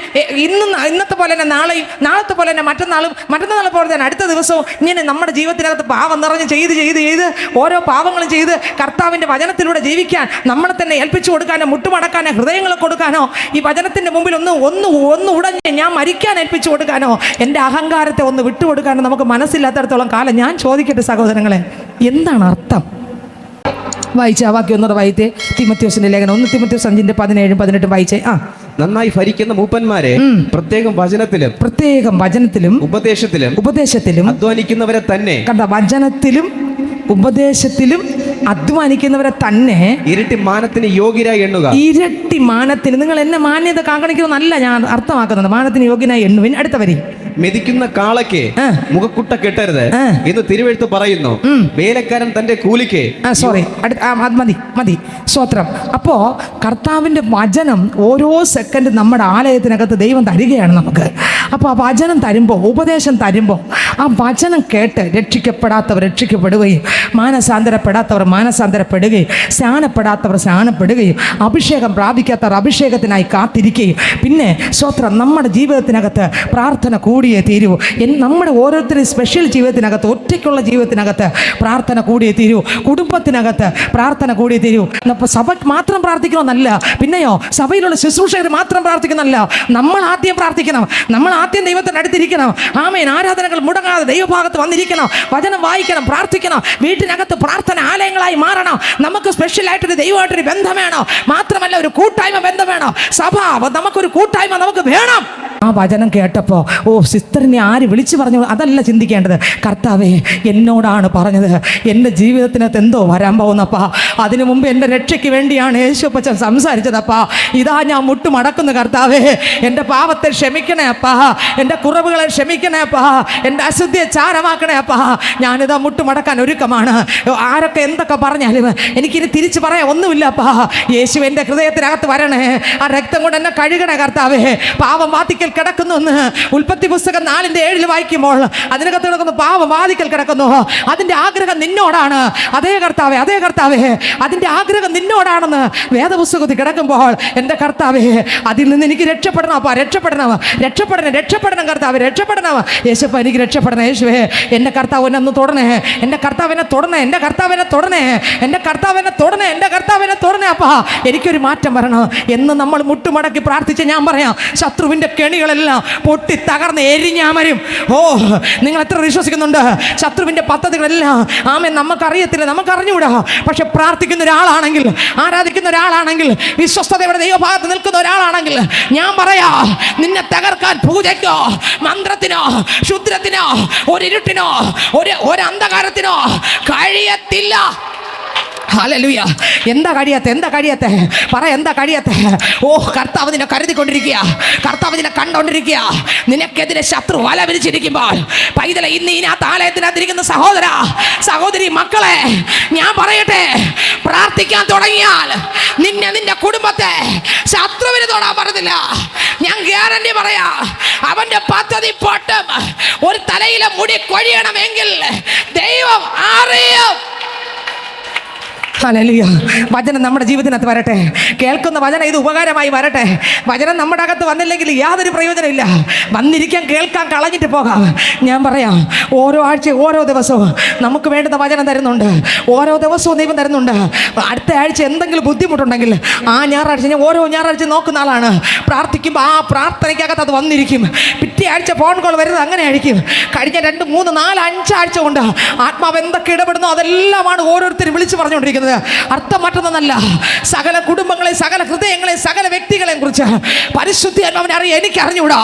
ഇന്നത്തെ പോലെ തന്നെ നാളെയും, നാളത്തെ പോലെ തന്നെ മറ്റന്നാളെ പോലെ തന്നെ അടുത്ത ദിവസവും ഇങ്ങനെ നമ്മുടെ ജീവിതത്തിനകത്ത് പാവം നിറഞ്ഞ് ചെയ്ത് ഓരോ പാവങ്ങളും ചെയ്ത് കർത്താവിൻ്റെ വചനത്തിലൂടെ ജീവിക്കാൻ നമ്മളെ തന്നെ ഏൽപ്പിച്ചു കൊടുക്കാനോ, മുട്ടുമടക്കാനോ, ഹൃദയങ്ങളെ കൊടുക്കാനോ, ഈ വചനത്തിൻ്റെ മുമ്പിൽ ഒന്ന് ഉടഞ്ഞ് ഞാൻ മരിക്കാൻ ഏൽപ്പിച്ചു കൊടുക്കാനോ, എൻ്റെ അഹങ്കാരത്തെ ഒന്ന് വിട്ടുകൊടുക്കാനോ നമുക്ക് മനസ്സില്ലാത്തടത്തോളം കാലം ഞാൻ ചോദിക്കട്ടെ സഹോദരങ്ങളെ, എന്താണ് അർത്ഥം? വായിച്ച ആ വാക്യം ഒന്നുകൂടെ വായിച്ചേ. തിമോഥെയോസിന്റെ ലേഖനം 1 തിമോഥെയോസ് 5:17-18 വായിച്ചേ. നന്നായി ഭരിക്കുന്ന മൂപ്പന്മാരെ പ്രത്യേകം വചനത്തിലും ഉപദേശത്തിലും അധ്വാനിക്കുന്നവരെ തന്നെ. വചനത്തിലും ഉപദേശത്തിലും അധ്വാനിക്കുന്നവരെ തന്നെ ഇരട്ടി മാനത്തിന് യോഗ്യരായി എണ്ണുക. ഇരട്ടി മാനത്തിന്. നിങ്ങൾ എന്നെ മാന്യത കാണിക്കുമെന്നല്ല ഞാൻ അർത്ഥമാക്കുന്നത്. മാനത്തിന് യോഗ്യനായി എണ്ണുവിൻ. അടുത്ത വരി. മെതിക്കുന്ന കാളയ്ക്ക് മുഖക്കുട്ട കെട്ടരുത് എന്ന് തിരുവെഴുത്ത് പറയുന്നു. വേലക്കാരൻ തന്റെ കൂലിക്ക്. മതി. സ്തോത്രം. അപ്പോ കർത്താവിന്റെ വചനം ഓരോ സെക്കൻഡ് നമ്മുടെ ആലയത്തിനകത്ത് ദൈവം തരികയാണ് നമുക്ക്. അപ്പോൾ ആ വചനം തരുമ്പോൾ, ഉപദേശം തരുമ്പോൾ, ആ വചനം കേട്ട് രക്ഷിക്കപ്പെടാത്തവർ രക്ഷിക്കപ്പെടുകയും, മാനസാന്തരപ്പെടാത്തവർ മാനസാന്തരപ്പെടുകയും, സ്നാനപ്പെടാത്തവർ സ്നാനപ്പെടുകയും, അഭിഷേകം പ്രാപിക്കാത്തവർ അഭിഷേകത്തിനായി കാത്തിരിക്കുകയും, പിന്നെ സ്തോത്രം നമ്മുടെ ജീവിതത്തിനകത്ത് പ്രാർത്ഥന കൂടി കൂടിയേ തീരൂ. നമ്മുടെ ഓരോരുത്തരും സ്പെഷ്യൽ ജീവിതത്തിനകത്ത്, ഒറ്റയ്ക്കുള്ള ജീവിതത്തിനകത്ത് പ്രാർത്ഥന കൂടിയേ തീരൂ. കുടുംബത്തിനകത്ത് പ്രാർത്ഥന കൂടിയേ തീരൂ. അപ്പോൾ സഭ മാത്രം പ്രാർത്ഥിക്കണമെന്നല്ല, പിന്നെയോ സഭയിലുള്ള ശുശ്രൂഷകർ മാത്രം പ്രാർത്ഥിക്കുന്നല്ല. നമ്മൾ ആദ്യം പ്രാർത്ഥിക്കണം, നമ്മൾ ആദ്യം ദൈവത്തിൻ്റെ അടുത്തിരിക്കണം. ആമേൻ. ആരാധനകൾ മുടങ്ങാതെ ദൈവഭാഗത്ത് വന്നിരിക്കണം, വചനം വായിക്കണം, പ്രാർത്ഥിക്കണം. വീട്ടിനകത്ത് പ്രാർത്ഥന ആലയങ്ങളായി മാറണം. നമുക്ക് സ്പെഷ്യലായിട്ടൊരു ദൈവമായിട്ടൊരു ബന്ധം വേണം. മാത്രമല്ല ഒരു കൂട്ടായ്മ ബന്ധം വേണം. സഭ നമുക്കൊരു കൂട്ടായ്മ നമുക്ക് വേണം. ആ വചനം കേട്ടപ്പോൾ സിസ്റ്ററിനെ ആര് വിളിച്ചു പറഞ്ഞു അതല്ല ചിന്തിക്കേണ്ടത്. കർത്താവേ എന്നോടാണ് പറഞ്ഞത്, എൻ്റെ ജീവിതത്തിനകത്ത് എന്തോ വരാൻ പോകുന്നപ്പാ, അതിനു മുമ്പ് എൻ്റെ രക്ഷയ്ക്ക് വേണ്ടിയാണ് യേശുപ്പച്ചൻ സംസാരിച്ചതപ്പാ. ഇതാ ഞാൻ മുട്ടുമടക്കുന്നു കർത്താവേ, എൻ്റെ പാപത്തെ ക്ഷമിക്കണേ അപ്പാ, എൻ്റെ കുറവുകളെ ക്ഷമിക്കണേ അപ്പാ, എൻ്റെ അശുദ്ധിയെ ചാരമാക്കണേ അപ്പാ. ഞാനിതാ മുട്ടുമടക്കാൻ ഒരുക്കമാണ്. ആരൊക്കെ എന്തൊക്കെ പറഞ്ഞാലും എനിക്കിനി തിരിച്ചു പറയാൻ ഒന്നുമില്ല അപ്പാ. യേശു എൻ്റെ ഹൃദയത്തിനകത്ത് വരണേ, ആ രക്തം കൊണ്ട് എന്നെ കഴുകണേ കർത്താവേ. പാപം വാതിക്കൽ കിടക്കുന്നു എന്ന് ഉൽപ്പത്തി പുസ്തകം 4:7 വായിക്കുമ്പോൾ അതിനകത്ത് കിടക്കുന്നു, പാപം വാതിക്കൽ കിടക്കുന്നു, അതിൻ്റെ ആഗ്രഹം നിന്നോടാണ്. അതേ കർത്താവേ, അതേ കർത്താവേ, അതിൻ്റെ ആഗ്രഹം നിന്നോടാണെന്ന് വേദപുസ്തകത്തിൽ കിടക്കുമ്പോൾ എൻ്റെ കർത്താവേ അതിൽ നിന്ന് എനിക്ക് രക്ഷപ്പെടണം അപ്പാ, രക്ഷപ്പെടണം, രക്ഷപ്പെടണം, രക്ഷപ്പെടണം കർത്താവേ, രക്ഷപ്പെടണം. യേശുപ്പ എനിക്ക് രക്ഷപ്പെടണം യേശുവേ. എൻ്റെ കർത്താവ് എന്നെ ഒന്ന് തൊടണേ, എൻ്റെ കർത്താവിനെ തൊടണേ, എൻ്റെ കർത്താവിനെ തൊടണേ, എൻ്റെ കർത്താവിനെ തൊടണേ, എൻ്റെ കർത്താവിനെ തൊടണേ അപ്പാ. എനിക്കൊരു മാറ്റം വരണം എന്ന് നമ്മൾ മുട്ടുമടക്കി പ്രാർത്ഥിച്ച് ഞാൻ പറയാം, ശത്രുവിൻ്റെ കെണികളെല്ലാം പൊട്ടി തകർന്ന് എരിഞ്ഞാമരും. നിങ്ങൾ എത്ര വിശ്വസിക്കുന്നുണ്ട്? ശത്രുവിൻ്റെ പദ്ധതികളെല്ലാം ആമേ നമുക്കറിയത്തില്ല, നമുക്കറിഞ്ഞുകൂടാ. പക്ഷെ പ്രാർത്ഥിക്കുന്ന ഒരാളാണെങ്കിൽ, ആരാധിക്കുന്ന ഒരാളാണെങ്കിൽ, വിശ്വസ്തതയുടെ ദൈവഭാഗത്ത് നിൽക്കുന്ന ഒരാളാണെങ്കിൽ ഞാൻ പറയാ, നിന്നെ തകർക്കാൻ പൂജയ്ക്കോ മന്ത്രത്തിനോ ക്ഷുദ്രത്തിനോ ഒരിരുട്ടിനോ ഒരു അന്ധകാരത്തിനോ കഴിയത്തില്ല. ഹല്ലേലൂയ. എന്താ കഴിയാത്ത, എന്താ കഴിയാത്ത പറ, എന്താ കഴിയാത്ത? കർത്താവ് നിന്നെ കരുതിക്കൊണ്ടിരിക്കുക, കർത്താവ് നിന്നെ കണ്ടോണ്ടിരിക്കുക. നിനക്കെതിരെ ശത്രു വല വിരിച്ചിരിക്കുമ്പോൾ പൈതലെ ഇന്ന് ഇതിനകത്ത് ആലയത്തിനകത്തിരിക്കുന്ന സഹോദര സഹോദരി മക്കളെ ഞാൻ പറയട്ടെ, പ്രാർത്ഥിക്കാൻ തുടങ്ങിയാൽ നിന്നെ നിന്റെ കുടുംബത്തെ ശത്രുവിന് തൊടാൻ പറഞ്ഞില്ല. ഞാൻ ഗ്യാരണ്ടി പറയാ, അവന്റെ പദ്ധതി പൊട്ടും. ഒരു തലയിലെ മുടി കൊഴിയണമെങ്കിൽ ദൈവം അറിയും. ഹല്ലേലൂയ. വചനം നമ്മുടെ ജീവിതത്തിനകത്ത് വരട്ടെ, കേൾക്കുന്ന വചനം ഇത് ഉപകാരമായി വരട്ടെ. വചനം നമ്മുടെ അകത്ത് വന്നില്ലെങ്കിൽ യാതൊരു പ്രയോജനമില്ല. വന്നിരിക്കാൻ കേൾക്കാൻ കളഞ്ഞിട്ട് പോകാം. ഞാൻ പറയാം, ഓരോ ആഴ്ച ഓരോ ദിവസവും നമുക്ക് വേണ്ടുന്ന വചനം തരുന്നുണ്ട്, ഓരോ ദിവസവും ദൈവം തരുന്നുണ്ട്. അടുത്ത ആഴ്ച എന്തെങ്കിലും ബുദ്ധിമുട്ടുണ്ടെങ്കിൽ ആ ഞായറാഴ്ച, ഞാൻ ഓരോ ഞായറാഴ്ച നോക്കുന്ന ആളാണ്. പ്രാർത്ഥിക്കുമ്പോൾ ആ പ്രാർത്ഥനയ്ക്കകത്ത് അത് വന്നിരിക്കും. പിറ്റേ ആഴ്ച ഫോൺ കോൾ വരുന്നത് അങ്ങനെ ആയിരിക്കും. കഴിഞ്ഞ 2, 3, 4, 5 ആഴ്ച കൊണ്ട് ആത്മാവ് എന്തൊക്കെ ഇടപെടുന്നോ അതെല്ലാമാണ് ഓരോരുത്തരും വിളിച്ചു പറഞ്ഞുകൊണ്ടിരിക്കുന്നത്. അർത്ഥം മറ്റൊന്നല്ല, സകല കുടുംബങ്ങളെ, സകല ഹൃദയങ്ങളെ, സകല വ്യക്തികളെയും കുറിച്ച് പരിശുദ്ധാത്മാവിനെ അറിയാം. എനിക്ക് അറിഞ്ഞൂടാ,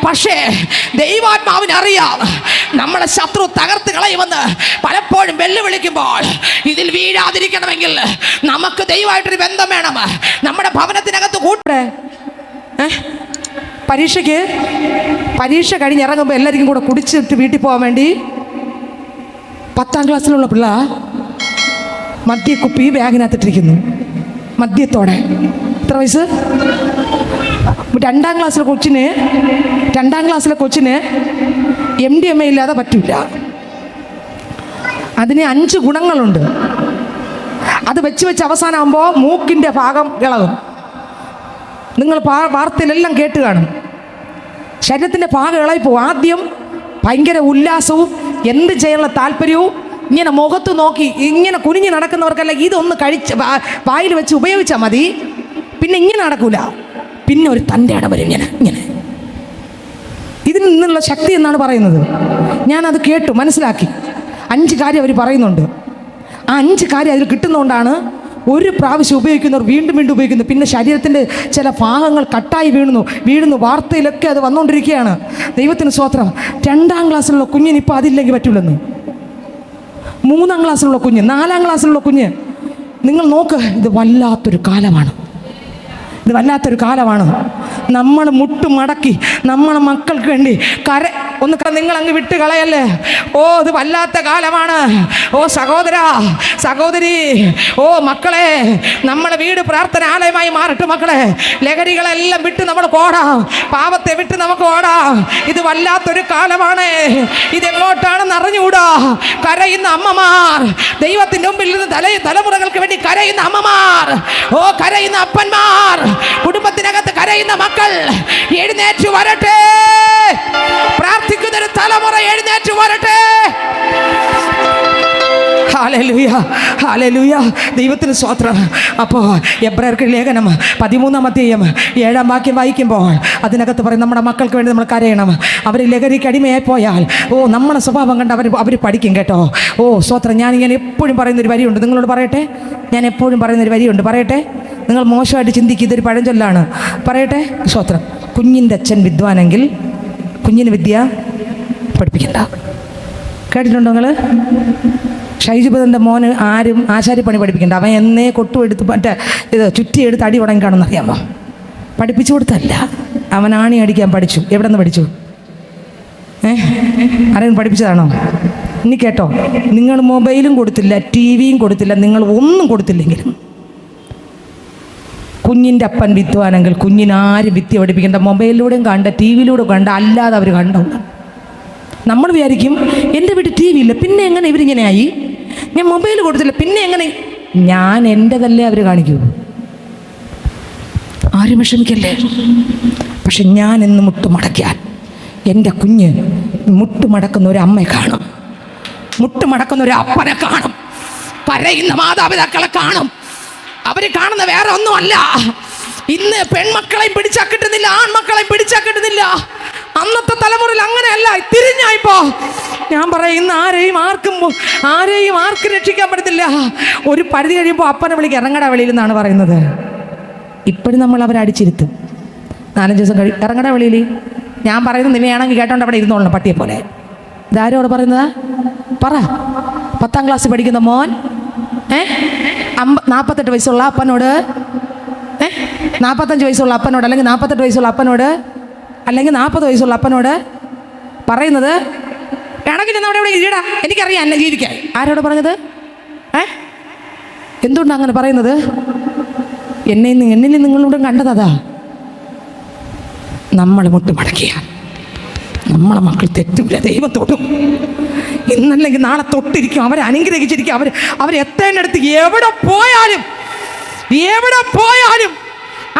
പക്ഷേ ദൈവാത്മാവിനെ അറിയാം. നമ്മളെ ശത്രു തകർത്ത് കളയുമെന്ന് പലപ്പോഴും വെല്ലുവിളിക്കുമ്പോൾ ഇതിൽ വീഴാതിരിക്കണമെങ്കിൽ നമുക്ക് ദൈവമായിട്ടൊരു ബന്ധം വേണം. നമ്മുടെ ഭവനത്തിനകത്ത് കൂട്ടെ പരീക്ഷ കഴിഞ്ഞിറങ്ങുമ്പോൾ എല്ലാവർക്കും കൂടെ കുടിച്ചിട്ട് വീട്ടിൽ പോകാൻ വേണ്ടി 10ാം ക്ലാസ്സിലുള്ള പിള്ള മദ്യക്കുപ്പി ബാഗിനകത്തിട്ടിരിക്കുന്നു, മദ്യത്തോടെ. എത്ര വയസ്സ്? 2ാം ക്ലാസ്സിലെ കൊച്ചിന് MDMA ഇല്ലാതെ പറ്റില്ല. അതിന് 5 ഗുണങ്ങളുണ്ട്. അത് വെച്ച് അവസാനമാകുമ്പോൾ മൂക്കിൻ്റെ ഭാഗം ഇളകും. നിങ്ങൾ വാർത്തയിലെല്ലാം കേട്ട് കാണും. ശരീരത്തിൻ്റെ ഭാഗം ഇളകിപ്പോവും. ആദ്യം ഭയങ്കര ഉല്ലാസവും എന്ത് ചെയ്യാനുള്ള താല്പര്യവും. ഇങ്ങനെ മുഖത്ത് നോക്കി ഇങ്ങനെ കുനിഞ്ഞ് നടക്കുന്നവർക്കല്ല ഇതൊന്ന് കഴിച്ച് വായിൽ വെച്ച് ഉപയോഗിച്ചാൽ മതി. പിന്നെ ഇങ്ങനെ നടക്കൂല, പിന്നെ ഒരു തൻ്റെ ഇടം വരും ഇങ്ങനെ. ഇതിൽ നിന്നുള്ള ശക്തി എന്നാണ് പറയുന്നത്. ഞാനത് കേട്ടു, മനസ്സിലാക്കി. 5 കാര്യം അവർ പറയുന്നുണ്ട്. ആ 5 കാര്യം അതിൽ കിട്ടുന്നതുകൊണ്ടാണ് ഒരു പ്രാവശ്യം ഉപയോഗിക്കുന്നവർ വീണ്ടും ഉപയോഗിക്കുന്നു. പിന്നെ ശരീരത്തിൻ്റെ ചില ഭാഗങ്ങൾ കട്ടായി വീഴുന്നു. വാർത്തയിലൊക്കെ അത് വന്നുകൊണ്ടിരിക്കുകയാണ്. ദൈവത്തിന് സ്തോത്രം. 2ാം ക്ലാസ്സിലുള്ള കുഞ്ഞിന് ഇപ്പോൾ അതില്ലെങ്കിൽ പറ്റില്ലെന്ന്. 3ാം ക്ലാസ്സിലുള്ള കുഞ്ഞ്, 4ാം ക്ലാസ്സിലുള്ള കുഞ്ഞ്, നിങ്ങൾ നോക്ക്. ഇത് വല്ലാത്തൊരു കാലമാണ്. നമ്മൾ മുട്ടുമടക്കി നമ്മളെ മക്കൾക്ക് വേണ്ടി നിങ്ങൾ അങ്ങ് വിട്ട് കളയല്ലേ. ഇത് വല്ലാത്ത കാലമാണ്. സഹോദരാ സഹോദരി, മക്കളെ, നമ്മളെ വീട് പ്രാർത്ഥന ആലയമായി മാറട്ടെ മക്കളെ. ലഹരികളെല്ലാം വിട്ട് നമ്മൾ ഓടാം, പാപത്തെ വിട്ട് നമുക്ക് ഓടാം. ഇത് വല്ലാത്തൊരു കാലമാണ്. ഇതെങ്ങോട്ടാണെന്ന് അറിഞ്ഞുകൂടാ. കരയുന്ന അമ്മമാർ, ദൈവത്തിൻ്റെ മുമ്പിൽ നിന്ന് തലമുറകൾക്ക് വേണ്ടി കരയുന്ന അമ്മമാർ, കരയുന്ന അപ്പന്മാർ, കുടുംബത്തിനകത്ത് കരയുന്ന മക്കൾ എഴുന്നേറ്റ് വരട്ടെ. പ്രാർത്ഥന എഴുന്നേറ്റ് വരട്ടെ. Hallelujah, hallelujah. ദൈവത്തിന് സ്തോത്രം. അപ്പോൾ എബ്രായർക്ക് ലേഖനം 13-ാം അധ്യായം 7-ാം വാക്യം വായിക്കുമ്പോൾ അതിനകത്ത് പറയും നമ്മുടെ മക്കൾക്ക് വേണ്ടി നമ്മൾ കരയണം. അവർ ലഹരിക്ക് അടിമയായി പോയാൽ നമ്മുടെ സ്വഭാവം കണ്ട് അവർ പഠിക്കും കേട്ടോ. സ്തോത്രം. ഞാനിങ്ങനെ എപ്പോഴും പറയുന്നൊരു വരിയുണ്ട്, നിങ്ങളോട് പറയട്ടെ. ഞാൻ എപ്പോഴും പറയുന്നൊരു വരിയുണ്ട്, പറയട്ടെ. നിങ്ങൾ മോശമായിട്ട് ചിന്തിക്കുക, ഇതൊരു പഴഞ്ചൊല്ലാണ്. പറയട്ടെ. സ്തോത്രം. കുഞ്ഞിൻ്റെ അച്ഛൻ വിദ്വാനെങ്കിൽ കുഞ്ഞിന് വിദ്യ പഠിപ്പിക്കണ്ട. കേട്ടിട്ടുണ്ടോ നിങ്ങൾ? ഷൈജുബദൻ്റെ മോന് ആരും ആശാരിപ്പണി പഠിപ്പിക്കണ്ട. അവൻ എന്നേ കൊട്ടുമെടുത്ത് മറ്റേ ചുറ്റിയെടുത്ത് അടി ഉടങ്ങി കാണുമെന്ന് അറിയാമോ? പഠിപ്പിച്ചു കൊടുത്തല്ല, അവൻ ആണി അടിക്കാൻ പഠിച്ചു. എവിടെ നിന്ന് പഠിച്ചു? ആരെങ്കിലും പഠിപ്പിച്ചതാണോ? ഇനി കേട്ടോ, നിങ്ങൾ മൊബൈലും കൊടുത്തില്ല, ടി വിയും കൊടുത്തില്ല, നിങ്ങൾ ഒന്നും കൊടുത്തില്ലെങ്കിലും കുഞ്ഞിൻ്റെ അപ്പൻ വിദ്വാനെങ്കിൽ കുഞ്ഞിനാരും വിദ്യ പഠിപ്പിക്കേണ്ട. മൊബൈലിലൂടെയും കണ്ട, ടി വിയിലൂടെ കണ്ട, അല്ലാതെ അവർ കണ്ടോ. നമ്മൾ വിചാരിക്കും എൻ്റെ വീട്ടിൽ ടി വി ഇല്ല, പിന്നെ എങ്ങനെ ഇവരിങ്ങനെ ആയി? ഞാൻ മൊബൈൽ കൊടുത്തില്ല, പിന്നെ എങ്ങനെ? ഞാൻ എൻ്റെതല്ലേ അവർ കാണിക്കൂ. ആരും വിഷമിക്കല്ലേ. പക്ഷെ ഞാൻ എന്ന് മുട്ടുമടക്കിയാൽ എൻ്റെ കുഞ്ഞ് മുട്ടുമടക്കുന്ന ഒരു അമ്മയെ കാണും, മുട്ടുമടക്കുന്ന ഒരു അപ്പനെ കാണും, കരയുന്ന മാതാപിതാക്കളെ കാണും. അവർ കാണുന്ന വേറെ ഒന്നുമല്ല. ഇന്ന് പെൺമക്കളെയും പിടിച്ചാൽ കിട്ടുന്നില്ല, ആൺമക്കളെയും പിടിച്ചാൽ കിട്ടുന്നില്ല. അന്നത്തെ തലമുറയിൽ അങ്ങനെയല്ല, തിരിഞ്ഞായിപ്പോ. ഞാൻ പറയും, ഇന്ന് ആരെയും ആർക്കും രക്ഷിക്കാൻ പറ്റത്തില്ല. ഒരു പരിധി കഴിയുമ്പോൾ അപ്പനെ വിളിക്കുക, ഇറങ്ങട വെളിയിൽ എന്നാണ് പറയുന്നത്. ഇപ്പോഴും നമ്മൾ അവരെ അടിച്ചിരുത്തും. 4-5 ദിവസം ഇറങ്ങട വെളിയിൽ. ഞാൻ പറയുന്നത് നിന്നെയാണെങ്കിൽ കേട്ടോണ്ട് അവിടെ ഇരുന്നോളണം, പട്ടിയെ പോലെ. ഇതാരോട് പറയുന്നതാ? പറ. 10ാം ക്ലാസ്സിൽ പഠിക്കുന്ന മോൻ 48 വയസ്സുള്ള അപ്പനോട്, 45 വയസ്സുള്ള അപ്പനോട്, അല്ലെങ്കിൽ 48 വയസ്സുള്ള അപ്പനോട്, അല്ലെങ്കിൽ 40 വയസ്സുള്ള അപ്പനോട് പറയുന്നത് വേണമെങ്കിൽ നമ്മുടെ ഇവിടെ ഇരിടാ, എനിക്കറിയാം എന്നെ ജീവിക്കാൻ. ആരോട് പറഞ്ഞത്? എന്തുകൊണ്ടാണ് അങ്ങനെ പറയുന്നത്? എന്നിൽ നിങ്ങളോട് കണ്ടതാ. നമ്മൾ മുട്ടുമടക്കിയ നമ്മളെ മക്കൾ തെറ്റില്ല, ദൈവം തൊട്ടും. ഇന്നല്ലെങ്കിൽ നാളെ തൊട്ടിരിക്കും. അവരെ അനുഗ്രഹിച്ചിരിക്കും. അവരെത്തേണ്ടടുത്ത് എവിടെ പോയാലും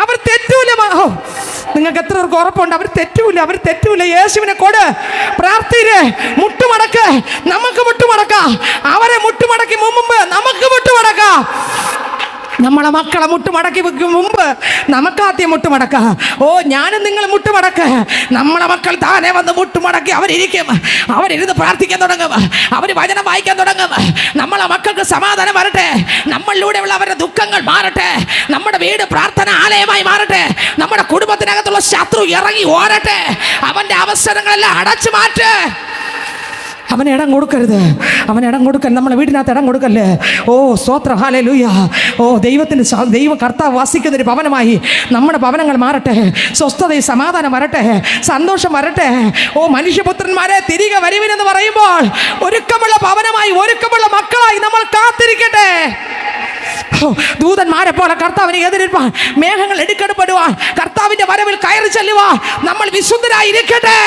അവർ തെറ്റൂല. നിങ്ങൾക്ക് എത്ര പേർക്ക് ഉറപ്പുണ്ട്? അവർ തെറ്റൂല. യേശുവിനെ കൊട്, പ്രാർത്ഥിര്, മുട്ടുമടക്ക്. നമുക്ക് മുട്ടുമടക്കാം. അവരെ മുട്ടുമടക്കി മുമ്പ് നമുക്ക് മുട്ടുമടക്കാം. നമ്മളെ മക്കളെ മുട്ടുമടക്കി വെക്കും മുമ്പ് നമുക്കാദ്യം മുട്ടുമടക്കാം. ഞാനും നിങ്ങൾ മുട്ടുമടക്ക്. നമ്മളെ മക്കൾ താനെ വന്ന് മുട്ടുമടക്കി അവരിരുന്ന് പ്രാർത്ഥിക്കാൻ തുടങ്ങും, അവർ വചനം വായിക്കാൻ തുടങ്ങും. നമ്മളെ മക്കൾക്ക് സമാധാനം വരട്ടെ, നമ്മളിലൂടെയുള്ള അവരുടെ ദുഃഖങ്ങൾ മാറട്ടെ, നമ്മുടെ വീട് പ്രാർത്ഥന ആലയമായി മാറട്ടെ, നമ്മുടെ കുടുംബത്തിനകത്തുള്ള ശത്രു ഇറങ്ങി ഓരട്ടെ, അവൻ്റെ അവസരങ്ങളെല്ലാം അടച്ചു മാറ്റ്. അവന് ഇടം കൊടുക്കരുത്. നമ്മളെ വീടിനകത്ത് ഇടം കൊടുക്കല്ലേ. സ്തോത്രം, ഹല്ലേലൂയ. ദൈവ കർത്താവ് വസിക്കുന്നൊരു ഭവനമായി നമ്മുടെ ഭവനങ്ങൾ മാറട്ടെ. സ്വസ്ഥതയും സമാധാനം വരട്ടെ, സന്തോഷം വരട്ടെ. മനുഷ്യപുത്രന്മാരെ തിരികെ വരുവിനെന്ന് പറയുമ്പോൾ ഒരുക്കമുള്ള ഭവനമായി, ഒരുക്കമുള്ള മക്കളായി നമ്മൾ കാത്തിരിക്കട്ടെ. ദൂതന്മാരെ പോലെ കർത്താവിനെ എതിരേൽപ്പാൻ, മേഘങ്ങൾ എടുക്കപ്പെടുവാൻ, കർത്താവിന്റെ വരവിൽ കയറി ചെല്ലുവാൻ നമ്മൾ വിശുദ്ധരായിരിക്കട്ടെ.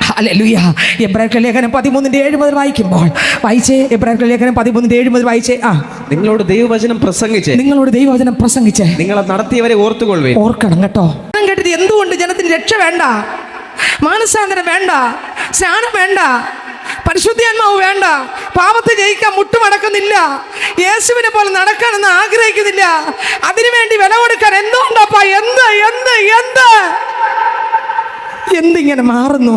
ഹല്ലേലൂയ. എബ്രായർക്ക് ലേഖനം 13-7 മുതൽ വായിക്കുമ്പോൾ വായിച്ചേ. എബ്രായർക്ക് ലേഖനം 13-7 മുതൽ വായിച്ചേ. നിങ്ങളോട് ദൈവവചനം പ്രസംഗിച്ച് നിങ്ങളെ നടത്തിയവരെ ഓർക്കണം കേട്ടോ. കേട്ടത് എന്തുകൊണ്ട് ജനത്തിന് രക്ഷ വേണ്ട, മാനസാന്തരം വേണ്ട, സ്നാനം വേണ്ട, പരിശുദ്ധാത്മാവ് വേണ്ട, പാപത്തെ ജയിക്കാൻ മുട്ടുമടക്കുന്നില്ല, യേശുവിനെ പോലെ നടക്കാനൊന്നും ആഗ്രഹിക്കുന്നില്ല, അതിനുവേണ്ടി വില കൊടുക്കാൻ എന്തുകൊണ്ടപ്പാ? എന്തിങ്ങനെ മാറുന്നു?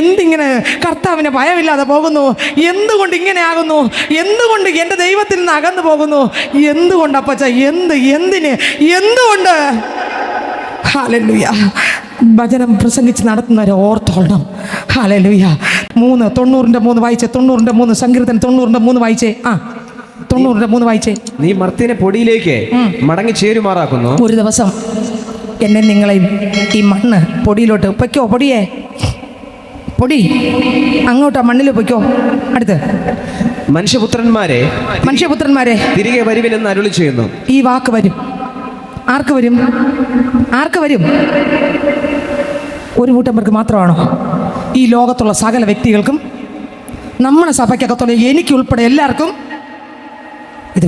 എന്തിങ്ങനെ കർത്താവിനെ ഭയമില്ലാതെ പോകുന്നു? എന്തുകൊണ്ട് ഇങ്ങനെ ആകുന്നു? എന്തുകൊണ്ട് എൻ്റെ ദൈവത്തിൽ നിന്ന് അകന്നു പോകുന്നു? എന്തുകൊണ്ട് അപ്പച്ച? എന്തുകൊണ്ട്? ഹല്ലേലൂയ. വചനം പ്രസംഗിച്ച് നടത്തുന്നവരെ ഓർത്തോളണം. ഹല്ലേലൂയ. 90-3 വായിച്ചേ. 90-3 സങ്കീർത്തനം 90-3 വായിച്ചേ. 90-3 വായിച്ചേ. നീ മർത്യനെ പൊടിയിലേക്ക് മടങ്ങി ചേരുമാറാക്കുന്നു. ഒരു ദിവസം എന്നെ നിങ്ങളെയും ഈ മണ്ണ് പൊടിയിലോട്ട് പൊയ്ക്കോ. പൊടി അങ്ങോട്ടാ മണ്ണിൽ പൊയ്ക്കോ. അടുത്ത് മനുഷ്യപുത്രന്മാരെ തിരികെ വരുവിനെന്ന് അരുളി ചെയ്യുന്നു. ഈ വാക്ക് വരും. ആർക്ക് വരും? ഒരു കൂട്ടം പേർക്ക് മാത്രമാണോ? ഈ ലോകത്തുള്ള സകല വ്യക്തികൾക്കും, നമ്മുടെ സഭയ്ക്കകത്തുള്ള എനിക്കുൾപ്പെടെ എല്ലാവർക്കും ഇത്